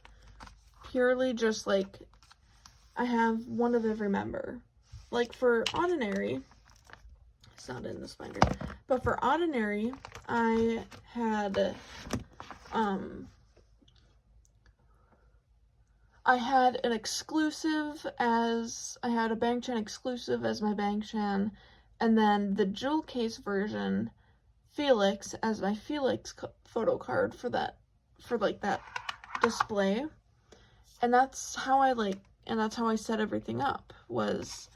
purely just like, I have one of every member. Like for Ordinary, it's not in this binder, but for Ordinary, I had an exclusive as, I had a Bangchan exclusive as my Bangchan, and then the jewel case version, Felix, as my Felix photo card for that display. And that's how I set everything up, was,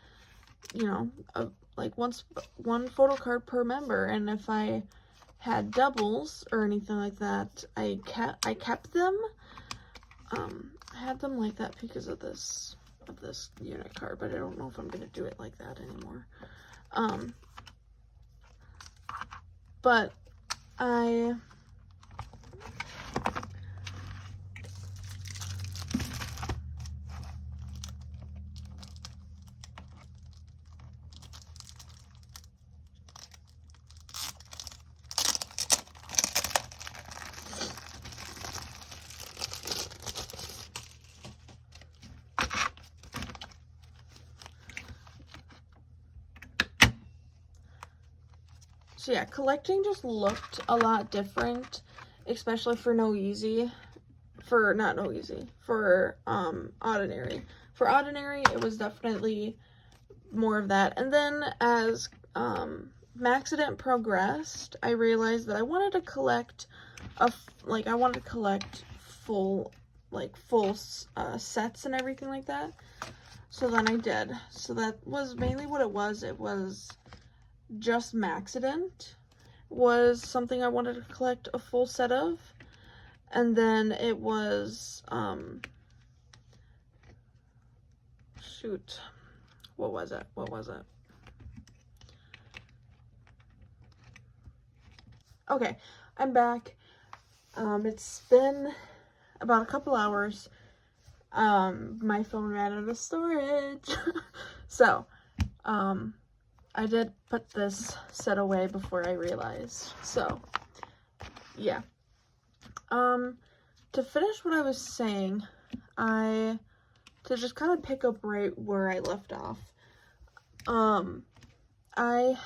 you know, like one photo card per member. And if I had doubles or anything like that, I kept them. I had them like that because of this unit card, but I don't know if I'm gonna do it like that anymore. But so yeah, collecting just looked a lot different, especially for Noeasy. For Ordinary. For Ordinary, it was definitely more of that. And then as Maxident progressed, I realized that I wanted to collect full sets and everything like that. So then I did. So that was mainly what it was. It was just Maxident was something I wanted to collect a full set of. And then it was, shoot, what was it? Okay, I'm back. It's been about a couple hours. My phone ran out of storage. So, I did put this set away before I realized. So, yeah. To finish what I was saying, to just kind of pick up right where I left off, I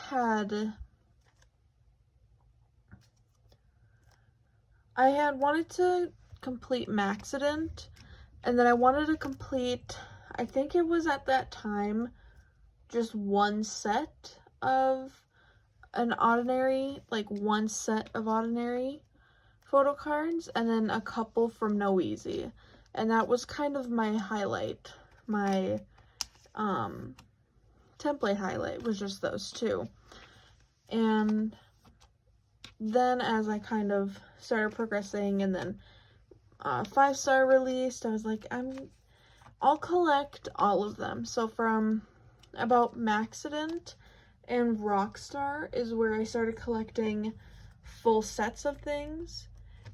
had wanted to complete Maxident, and then I wanted to complete, I think it was at that time, just one set of an Ordinary, like one set of Ordinary photo cards, and then a couple from Noeasy. And that was kind of my highlight, my template highlight, was just those two. And then as I kind of started progressing, and then 5-star released, I was like, I'll collect all of them. So from about Maxident and Rockstar is where I started collecting full sets of things.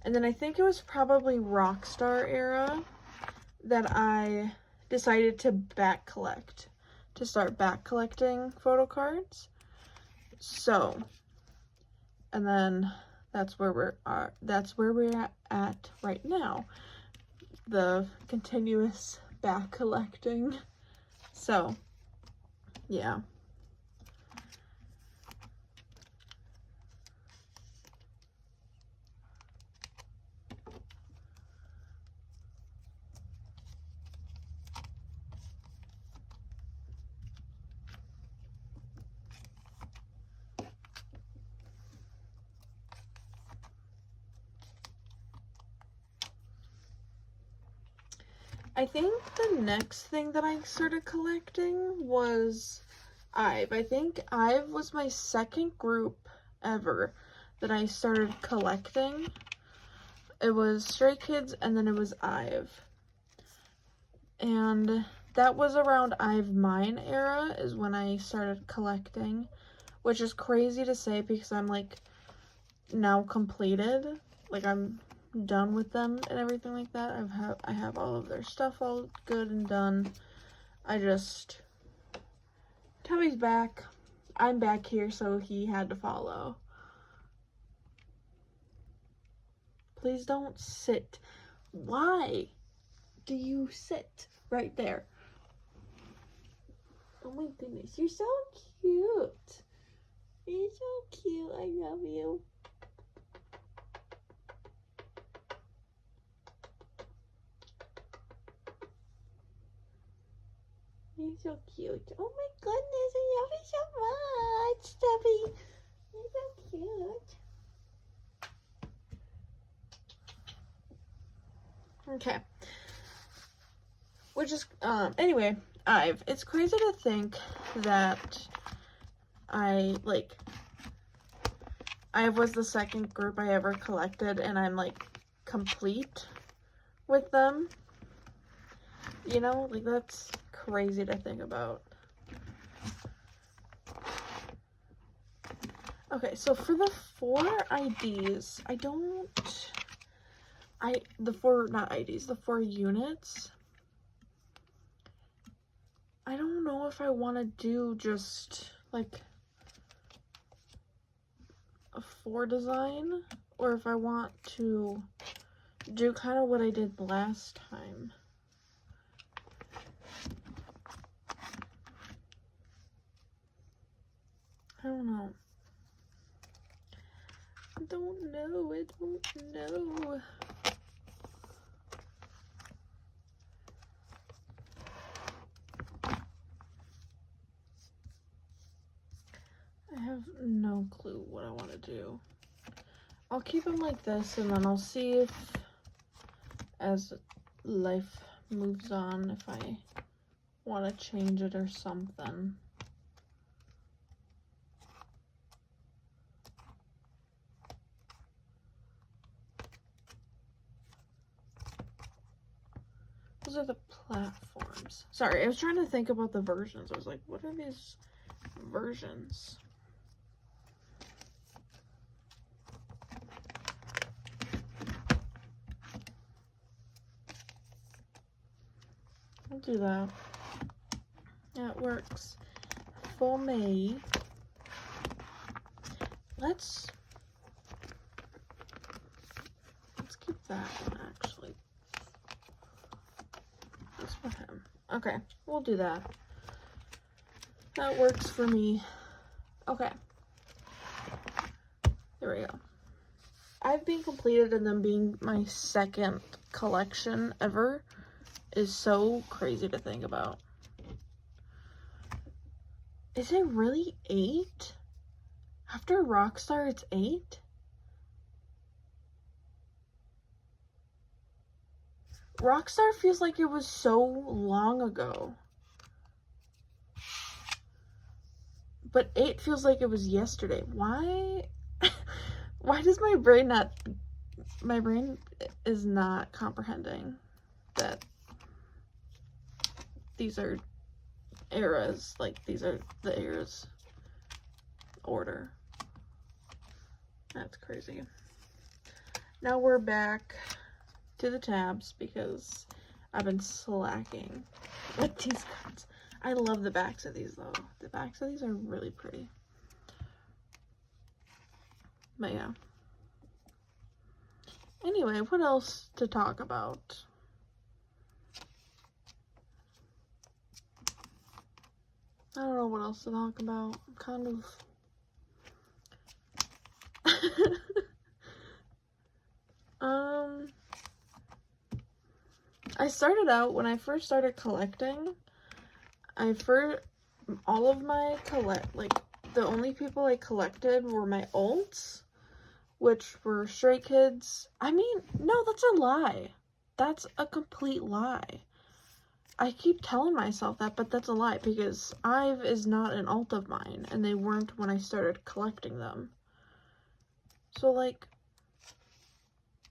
And then I think it was probably Rockstar era that I decided to start back collecting photo cards. So, and then that's where we're at right now. The continuous back collecting. So, yeah. I think the next thing that I started collecting was IVE. I think IVE was my second group ever that I started collecting. It was Stray Kids and then it was IVE. And that was around IVE Mine era is when I started collecting, which is crazy to say because I'm like now completed. Like I'm done with them and everything like that. I have all of their stuff all good and done. Tommy's back. I'm back here, so he had to follow. Please don't sit. Why do you sit right there? Oh my goodness, you're so cute. You're so cute. I love you. You're so cute. Oh my goodness, I love you so much, Stubby. You're so cute. Okay. Which is, anyway, IVE. It's crazy to think that IVE was the second group I ever collected and I'm like complete with them. You know, like that's crazy to think about. Okay, so for the 4 IDs, the 4 units, I don't know if I want to do just like a 4 design or if I want to do kind of what I did last time. I don't know. I don't know. I have no clue what I want to do. I'll keep them like this and then I'll see if as life moves on if I want to change it or something. Those are the platforms. Sorry, I was trying to think about the versions. I was like, what are these versions? I'll do that. Yeah, it works for me. Let's keep that one actually. That's for him. Okay, we'll do that. That works for me. Okay. There we go. I've been completed and then being my second collection ever is so crazy to think about. Is it really 8? After Rockstar, it's 8? Rockstar feels like it was so long ago. But 8 feels like it was yesterday. Why? Why does my brain not... My brain is not comprehending that these are eras. Like, these are the eras order. That's crazy. Now we're back to the tabs because I've been slacking with these cards. I love the backs of these though. The backs of these are really pretty. But yeah. Anyway, what else to talk about? I don't know what else to talk about. I'm kind of... I started out, when I first started collecting, all of my the only people I collected were my alts, which were Stray Kids. I mean, no, that's a lie. That's a complete lie. I keep telling myself that, but that's a lie, because IVE is not an alt of mine, and they weren't when I started collecting them. So, like,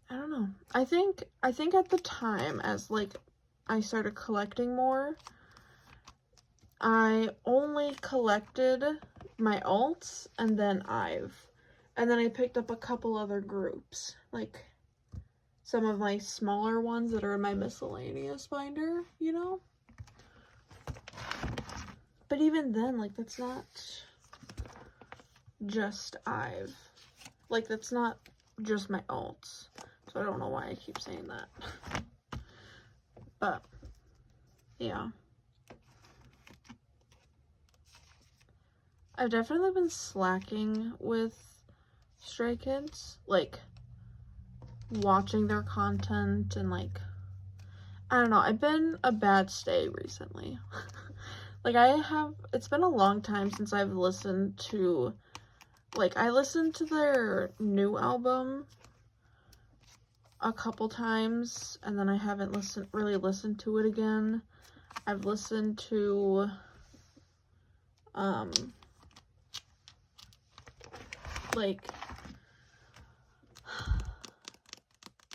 I don't know. I think at the time, as, like, I started collecting more, I only collected my alts and then IVE. And then I picked up a couple other groups, like some of my smaller ones that are in my miscellaneous binder, you know? But even then, like, that's not just IVE. Like, that's not just my alts. So I don't know why I keep saying that. But, yeah. I've definitely been slacking with Stray Kids. Like, watching their content and, like, I don't know. I've been a bad stay recently. Like, it's been a long time since I've listened to, like, I listened to their new album a couple times, and then I haven't really listened to it again. I've listened to, like,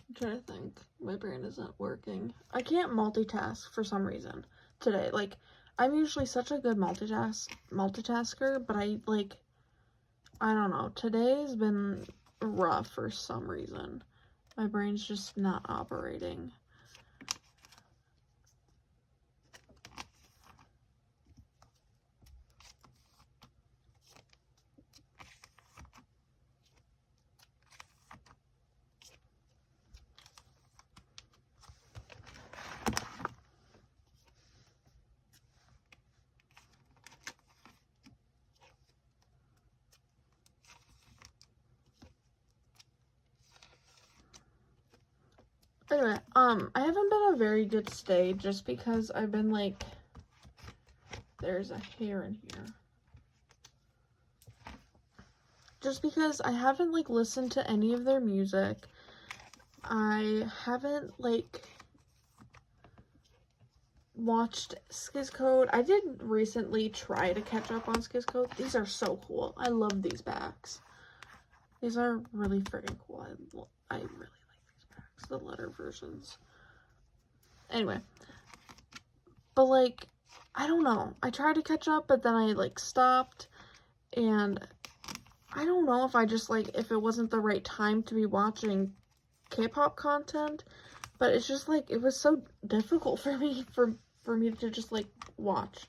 I'm trying to think. My brain isn't working. I can't multitask for some reason today. Like, I'm usually such a good multitasker, but I don't know. Today has been rough for some reason. My brain's just not operating. Anyway, I haven't been a very good stay just because I've been, like, there's a hair in here. Just because I haven't, like, listened to any of their music. I haven't, like, watched Skizcode. I did recently try to catch up on Skizcode. These are so cool. I love these backs. These are really freaking cool. I really like these backs, the letter versions. Anyway, but, like, I don't know. I tried to catch up, but then I, like, stopped, and I don't know if I just, like, if it wasn't the right time to be watching K-pop content, but it's just, like, it was so difficult for me, for me to just, like, watch,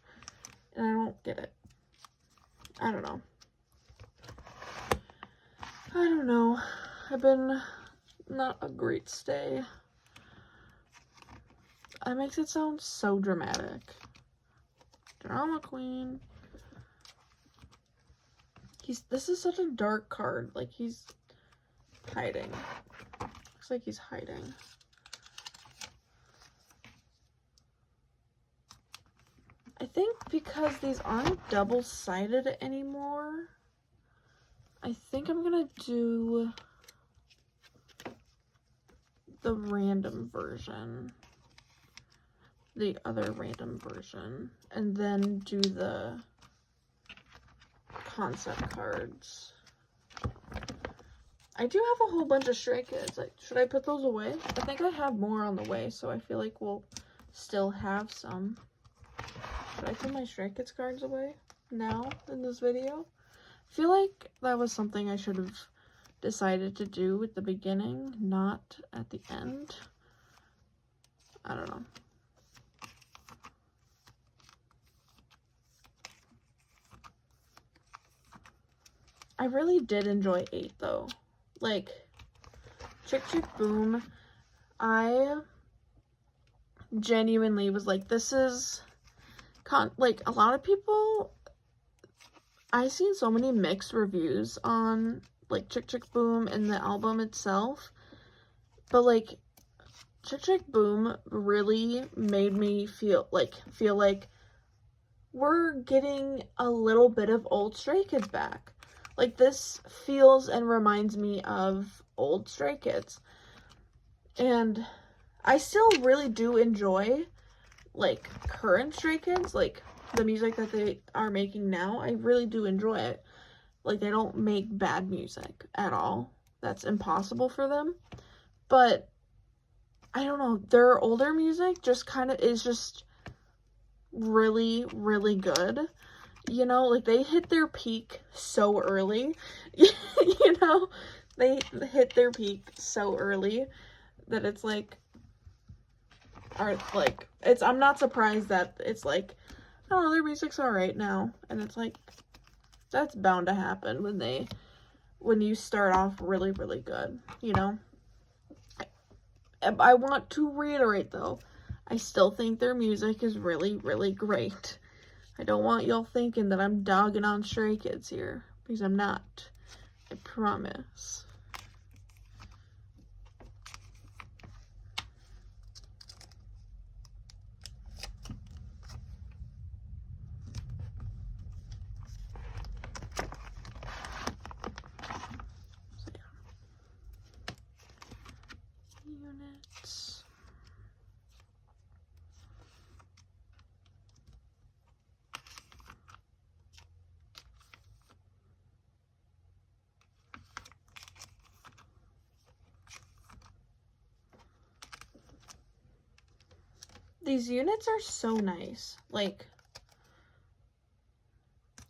and I don't get it. I don't know. I've been not a great stay. That makes it sound so dramatic. Drama queen. This is such a dark card. Like, he's hiding. Looks like he's hiding. I think because these aren't double-sided anymore, I think I'm gonna do the random version. The other random version. And then do the concept cards. I do have a whole bunch of Stray Kids. Like, should I put those away? I think I have more on the way, so I feel like we'll still have some. Should I put my Stray Kids cards away now in this video? I feel like that was something I should have decided to do at the beginning, not at the end. I don't know. I really did enjoy 8 though. Like, Chick Chick Boom, I genuinely was like, this is, like, a lot of people, I've seen so many mixed reviews on, like, Chick Chick Boom and the album itself, but, like, Chick Chick Boom really made me feel like we're getting a little bit of old Stray Kids back. Like, this feels and reminds me of old Stray Kids. And I still really do enjoy, like, current Stray Kids, like, the music that they are making now. I really do enjoy it. Like, they don't make bad music at all. That's impossible for them. But, I don't know, their older music just kind of is just really, really good. You know, like, they hit their peak so early. You know, they hit their peak so early that it's like, I'm not surprised that it's like, oh, their music's alright now. And it's like, that's bound to happen when you start off really, really good, you know? I want to reiterate, though, I still think their music is really, really great. I don't want y'all thinking that I'm dogging on Stray Kids here, because I'm not. I promise. So, yeah. Units. These units are so nice. Like,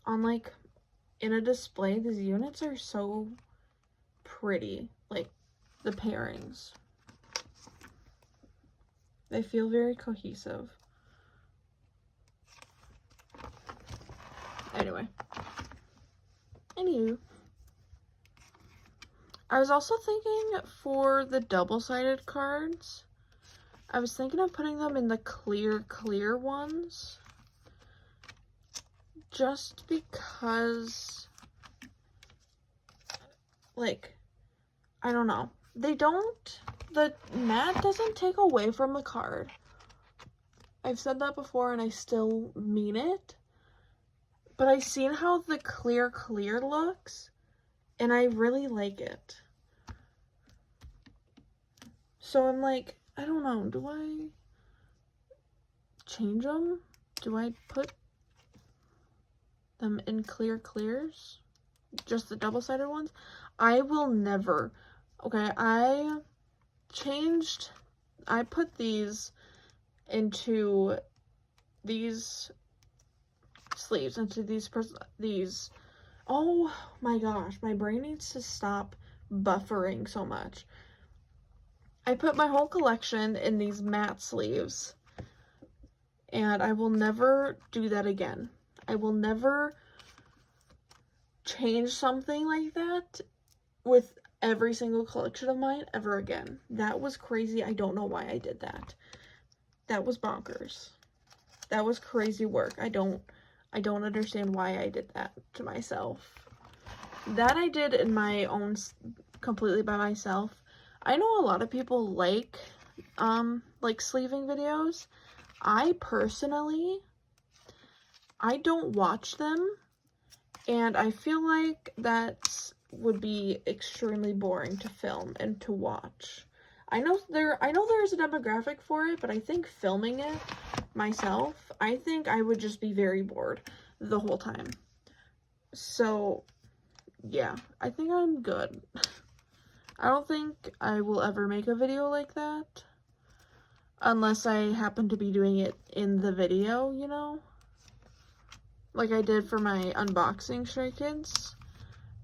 on, like, in a display, these units are so pretty. Like, the pairings. They feel very cohesive. Anyway. Anywho. I was also thinking for the double-sided cards, I was thinking of putting them in the clear ones. Just because, like, I don't know. The matte doesn't take away from the card. I've said that before and I still mean it. But I've seen how the clear looks, and I really like it. So I'm like, I don't know, do I change them? Do I put them in clears? Just the double-sided ones? I will never. Okay, I put these into these sleeves, into these. Oh my gosh, my brain needs to stop buffering so much. I put my whole collection in these matte sleeves, and I will never do that again. I will never change something like that with every single collection of mine ever again. That was crazy. I don't know why I did that. That was bonkers. That was crazy work. I don't understand why I did that to myself. That I did in my own, completely by myself. I know a lot of people like sleeving videos. I personally, I don't watch them, and I feel like that would be extremely boring to film and to watch. I know there's a demographic for it, but I think filming it myself, I think I would just be very bored the whole time. So, yeah, I think I'm good. I don't think I will ever make a video like that. Unless I happen to be doing it in the video, you know? Like I did for my unboxing Stray Kids.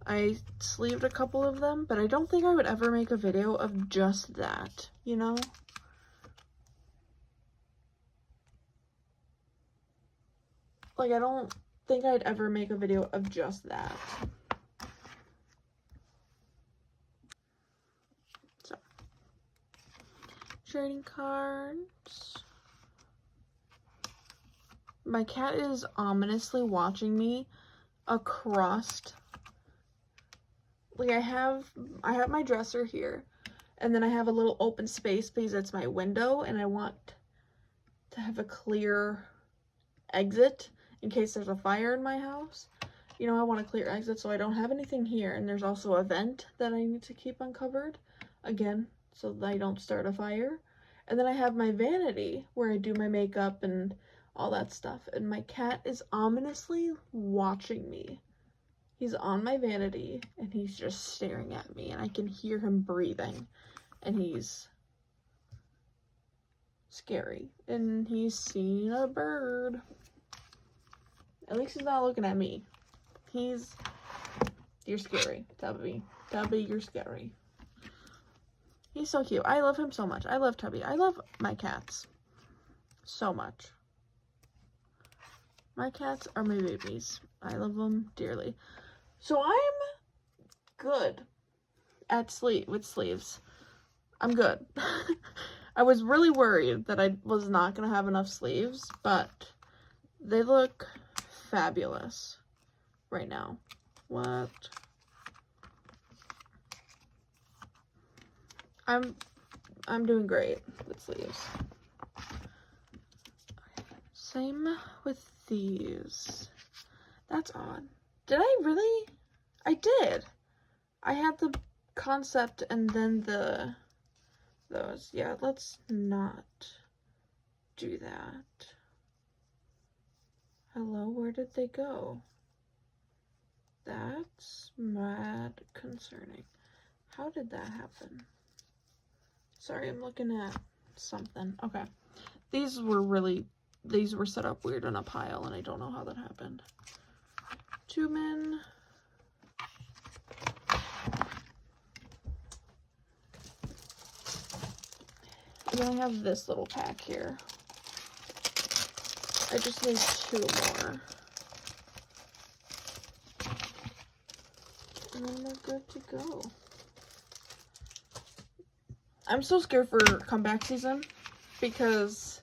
I sleeved a couple of them, but I don't think I would ever make a video of just that, you know? Like, I don't think I'd ever make a video of just that. So, trading cards. My cat is ominously watching me across. Like, I have my dresser here, and then I have a little open space because it's my window, and I want to have a clear exit in case there's a fire in my house. You know, I want a clear exit so I don't have anything here, and there's also a vent that I need to keep uncovered, again, so that I don't start a fire. And then I have my vanity where I do my makeup and all that stuff, and my cat is ominously watching me. He's on my vanity, and he's just staring at me, and I can hear him breathing, and he's scary. And he's seen a bird. At least he's not looking at me. You're scary, Tubby. Tubby, you're scary. He's so cute. I love him so much. I love Tubby. I love my cats so much. My cats are my babies. I love them dearly. So I'm good at with sleeves. I'm good. I was really worried that I was not going to have enough sleeves, but they look fabulous right now. What? I'm doing great with sleeves. Same with these. That's odd. Did I really? I did. I had the concept and then those. Yeah, let's not do that. Hello, where did they go? That's mad concerning. How did that happen? Sorry, I'm looking at something. Okay. These were set up weird in a pile, and I don't know how that happened. Tumen. And then I have this little pack here. I just need 2 more. And then we're good to go. I'm so scared for comeback season because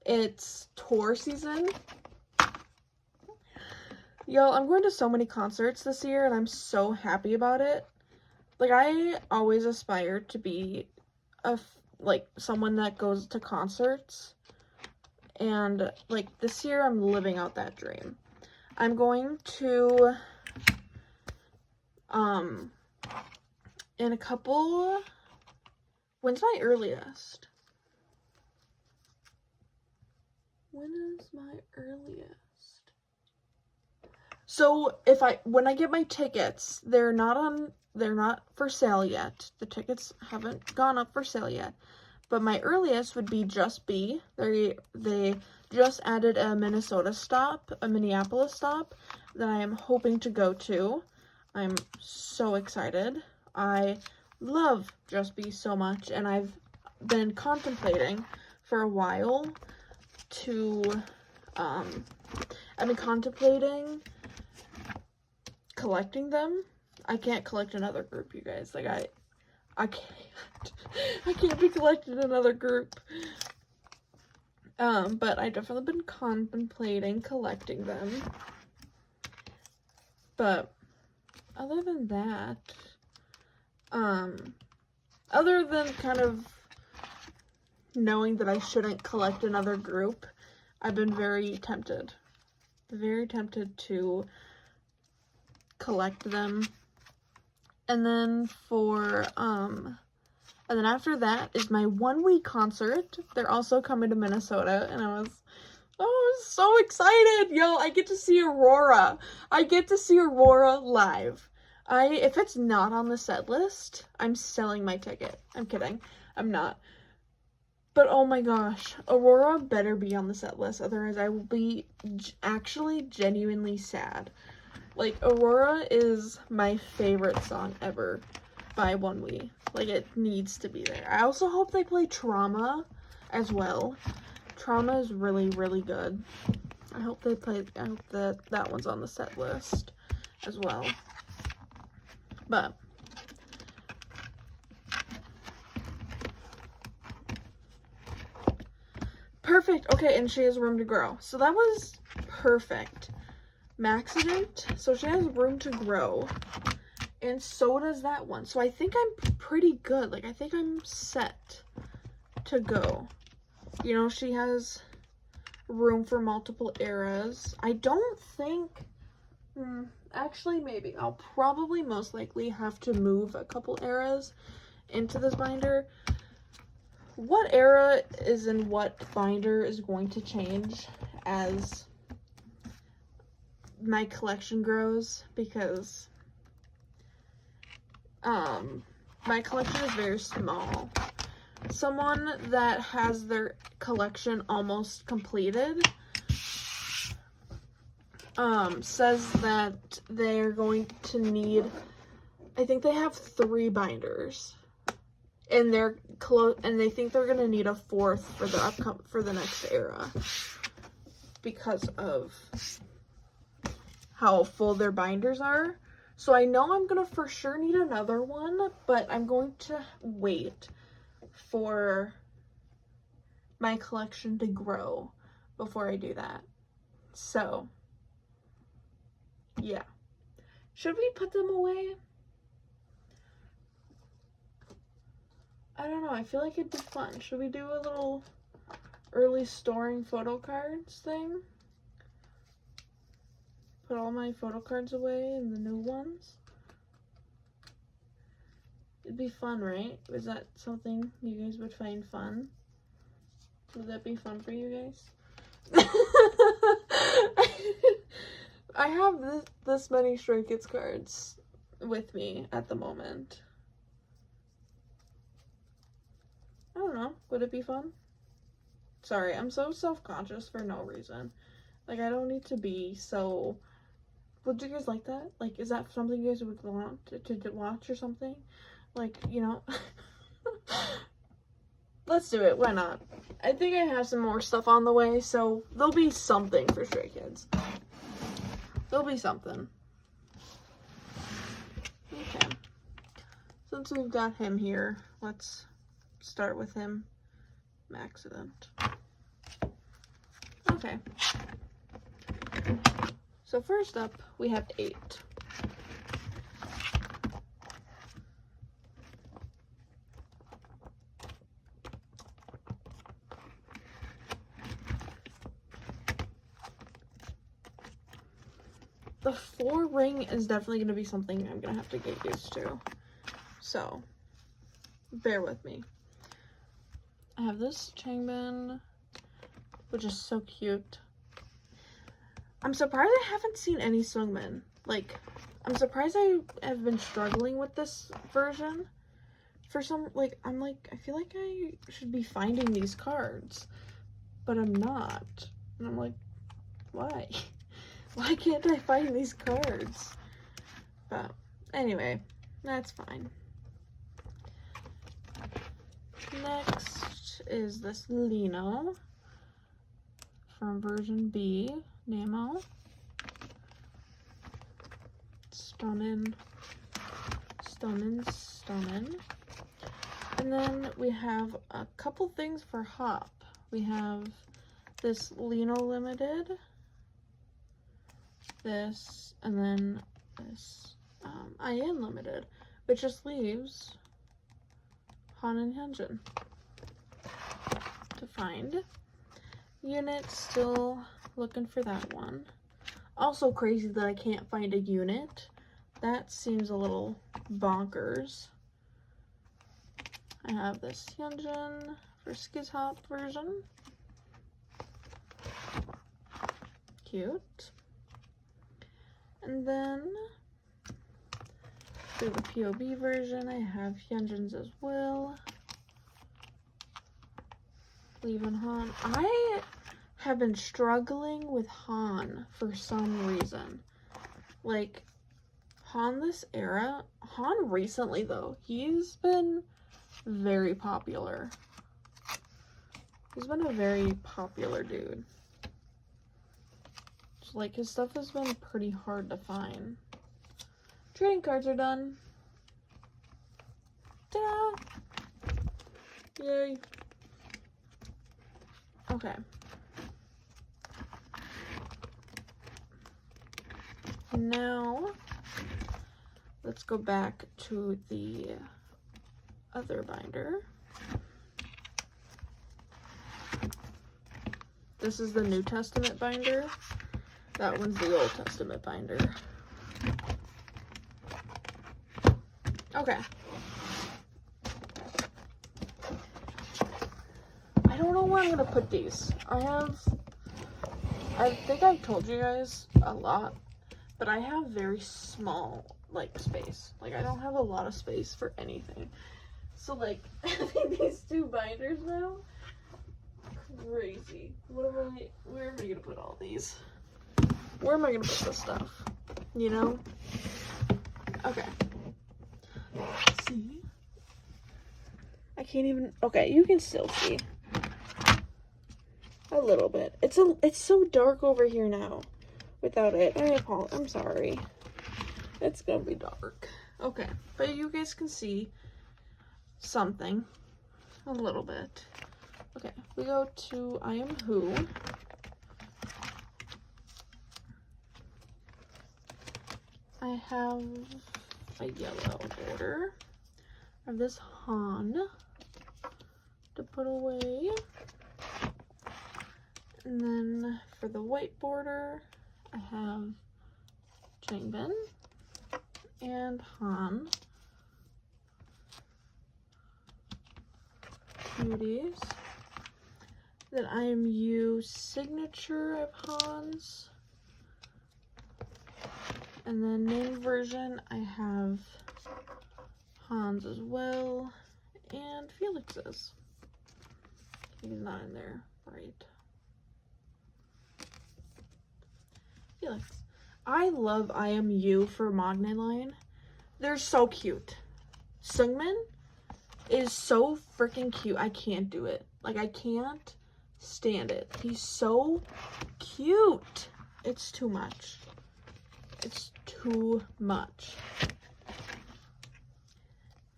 it's tour season. Y'all, I'm going to so many concerts this year, and I'm so happy about it. Like, I always aspired to be someone that goes to concerts, and like this year I'm living out that dream. I'm going to in a couple. When's my earliest? When is my earliest? So when I get my tickets, they're not for sale yet. The tickets haven't gone up for sale yet. But my earliest would be Just Be. They just added a Minnesota stop, a Minneapolis stop that I am hoping to go to. I'm so excited. I love Just Be so much, and I've been contemplating for a while to I've been contemplating collecting them. I can't collect another group, you guys. Like I can't be collecting another group. But I definitely been contemplating collecting them. But other than that, other than kind of knowing that I shouldn't collect another group, I've been very tempted to collect them. And then and then after that is my 1-week concert. They're also coming to Minnesota, and I was Oh, I'm so excited. Yo, I get to see Aurora. I get to see Aurora live. If it's not on the set list, I'm selling my ticket. I'm kidding. I'm not. But oh my gosh, Aurora better be on the set list. Otherwise, I will be actually genuinely sad. Like, Aurora is my favorite song ever by ONEWE. Like, it needs to be there. I also hope they play Trauma as well. Trauma is really, really good. I hope that one's on the set list as well. But perfect. Okay, and she has room to grow. So that was perfect. Maxident. So she has room to grow. And so does that one. So I think I'm pretty good. Like, I think I'm set to go. You know, she has room for multiple eras. I don't think... actually, maybe. I'll probably most likely have to move a couple eras into this binder. What era is in what binder is going to change as my collection grows, because my collection is very small. Someone that has their collection almost completed says that they're going to need, I think they have 3 binders, and they think they're gonna need a 4th for the next era because of how full their binders are. So I know I'm gonna for sure need another one, but I'm going to wait for my collection to grow before I do that. So yeah. Should we put them away? I don't know. I feel like it'd be fun. Should we do a little early storing photo cards thing? Put all my photo cards away and the new ones? It'd be fun, right? Is that something you guys would find fun? Would that be fun for you guys? I have this many Stray Kids cards with me at the moment. I don't know. Would it be fun? Sorry, I'm so self-conscious for no reason. Like, I don't need to be so... Would you guys like that? Like, is that something you guys would want to watch or something? Like, you know... Let's do it. Why not? I think I have some more stuff on the way, so there'll be something for Stray Kids. There'll be something. Okay. Since we've got him here, let's start with him. Maxident. Okay. So first up, we have 8. The 4 ring is definitely going to be something I'm going to have to get used to. So, bear with me. I have this Changbin, which is so cute. I'm surprised I haven't seen any Seungmin. Like, I'm surprised I have been struggling with this version. For some, like, I feel like I should be finding these cards, but I'm not. And I'm like, why? Why can't I find these cards? But anyway, that's fine. Next is this Lino from version B, Nemo. Stunning, stunning, stunning. And then we have a couple things for Hop. We have this Lino Limited, this, and then this IN Limited, which just leaves Han and Hyunjin to find. Unit, still looking for that one. Also crazy that I can't find a unit. That seems a little bonkers. I have this Hyunjin for Skiz Hop version. Cute. And then for the POB version, I have Hyunjin's as well. Leaving Han. I have been struggling with Han for some reason. Like, Han this era, Han recently though, he's been very popular. He's been a very popular dude. So, like, his stuff has been pretty hard to find. Trading cards are done. Ta-da! Yay. Okay. Now, let's go back to the other binder. This is the New Testament binder. That one's the Old Testament binder. Okay. I don't know where I'm gonna put these. I think I've told you guys a lot, but I have very small, like, space. Like, I don't have a lot of space for anything. So, like, having these two binders now, crazy. Where am I gonna put all these? Where am I gonna put this stuff? You know? Okay. See? I can't even, okay, you can still see. A little bit. It's so dark over here now without it. I'm sorry. It's gonna be dark. Okay, but you guys can see something. A little bit. Okay, we go to I Am Who. I have a yellow border. I have this Han to put away. And then for the white border, I have Changbin and Han. Cuties. Then I Am You signature of Han's. And then name version, I have Han's as well, and Felix's. He's not in there, right? Felix. I love I Am You for Magne line. They're so cute. Seungmin is so freaking cute. I can't do it. Like, I can't stand it. He's so cute. It's too much. It's too much.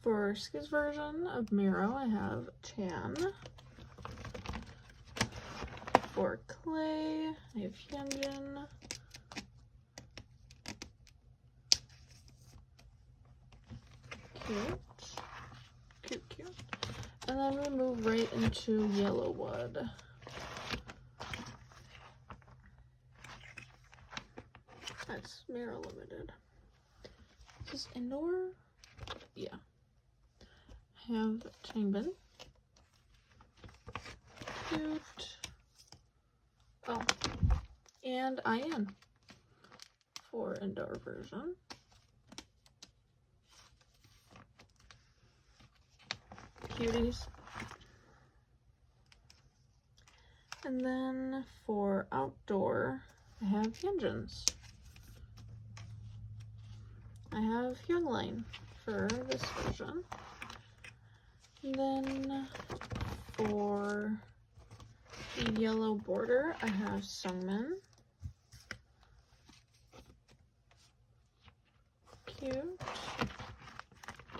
For Skiz version of Miro, I have Chan. For Clay, I have Hyunjin. Cute. Cute, cute. And then we move right into Yellowwood. That's Miro Limited. Is this indoor? Yeah. I have Changbin. Cute. Oh. And IN for indoor version. Cuties. And then for outdoor, I have Hyunjin's. I have Youngline for this version. And then for the yellow border, I have Seungmin. Cute.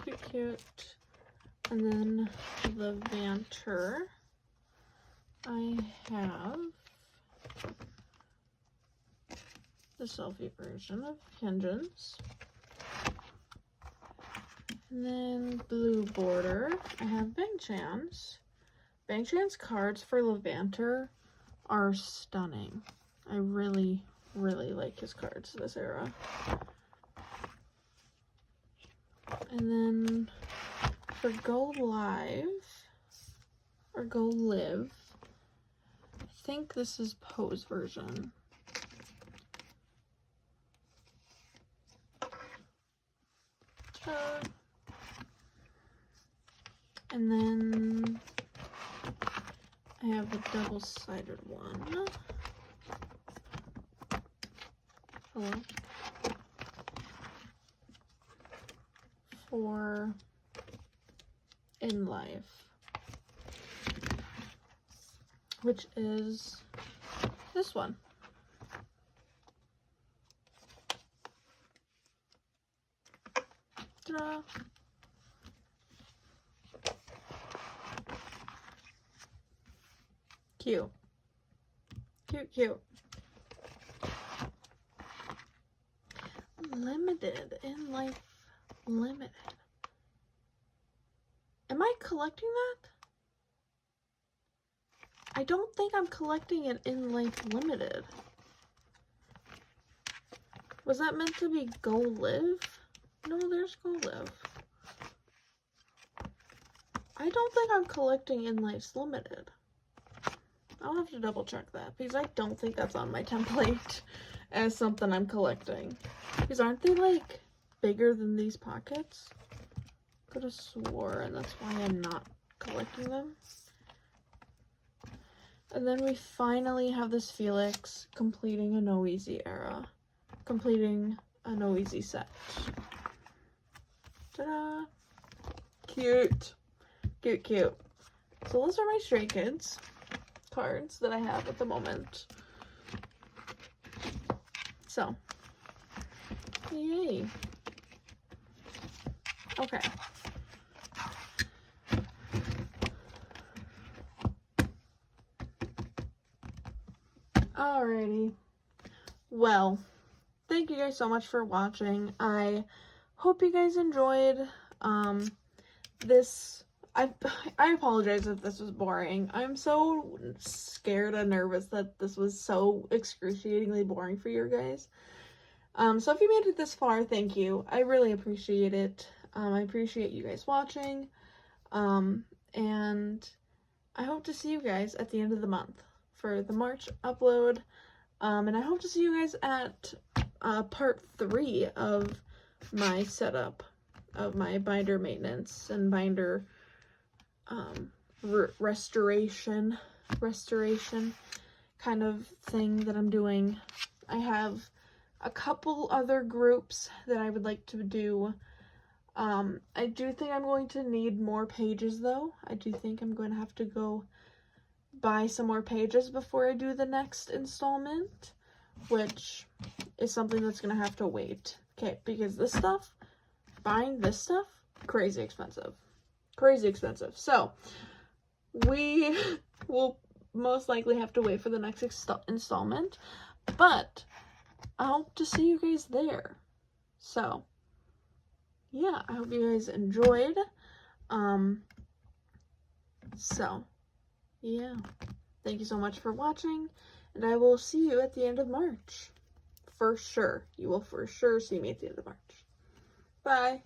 Cute, cute. And then the Vanter, I have the selfie version of Hyunjin's. And then blue border, I have Bang Chan's. Bang Chan's cards for Levanter are stunning. I really, really like his cards this era. And then for Go Live, or Go Live, I think this is Poe's version. And then I have a double-sided one. Hello. For In Life, which is this one. Ta-da! Cute. Cute, cute. Limited. In Life Limited. Am I collecting that? I don't think I'm collecting an In Life Limited. Was that meant to be Go Live? No, there's Go Live. I don't think I'm collecting In Life's Limited. I'll have to double check that because I don't think that's on my template as something I'm collecting. Because aren't they like bigger than these pockets? Could have swore, and that's why I'm not collecting them. And then we finally have this Felix completing a No Easy era. Completing a No Easy set. Ta-da! Cute. Cute, cute. So those are my Stray Kids cards that I have at the moment. So, yay. Okay. Alrighty. Well, thank you guys so much for watching. I hope you guys enjoyed this. I apologize if this was boring. I'm so scared and nervous that this was so excruciatingly boring for you guys. So if you made it this far, thank you. I really appreciate it. I appreciate you guys watching. And I hope to see you guys at the end of the month for the March upload. And I hope to see you guys at part 3 of my setup of my binder maintenance and binder restoration kind of thing that I'm doing. I have a couple other groups that I would like to do. I do think I'm going to need more pages though. I do think I'm going to have to go buy some more pages before I do the next installment, which is something that's going to have to wait. Okay, because this stuff, buying this stuff, crazy expensive. Crazy expensive. So, we will most likely have to wait for the next installment, but I hope to see you guys there. So, yeah, I hope you guys enjoyed. So, yeah. Thank you so much for watching, and I will see you at the end of March. For sure. You will for sure see me at the end of March. Bye.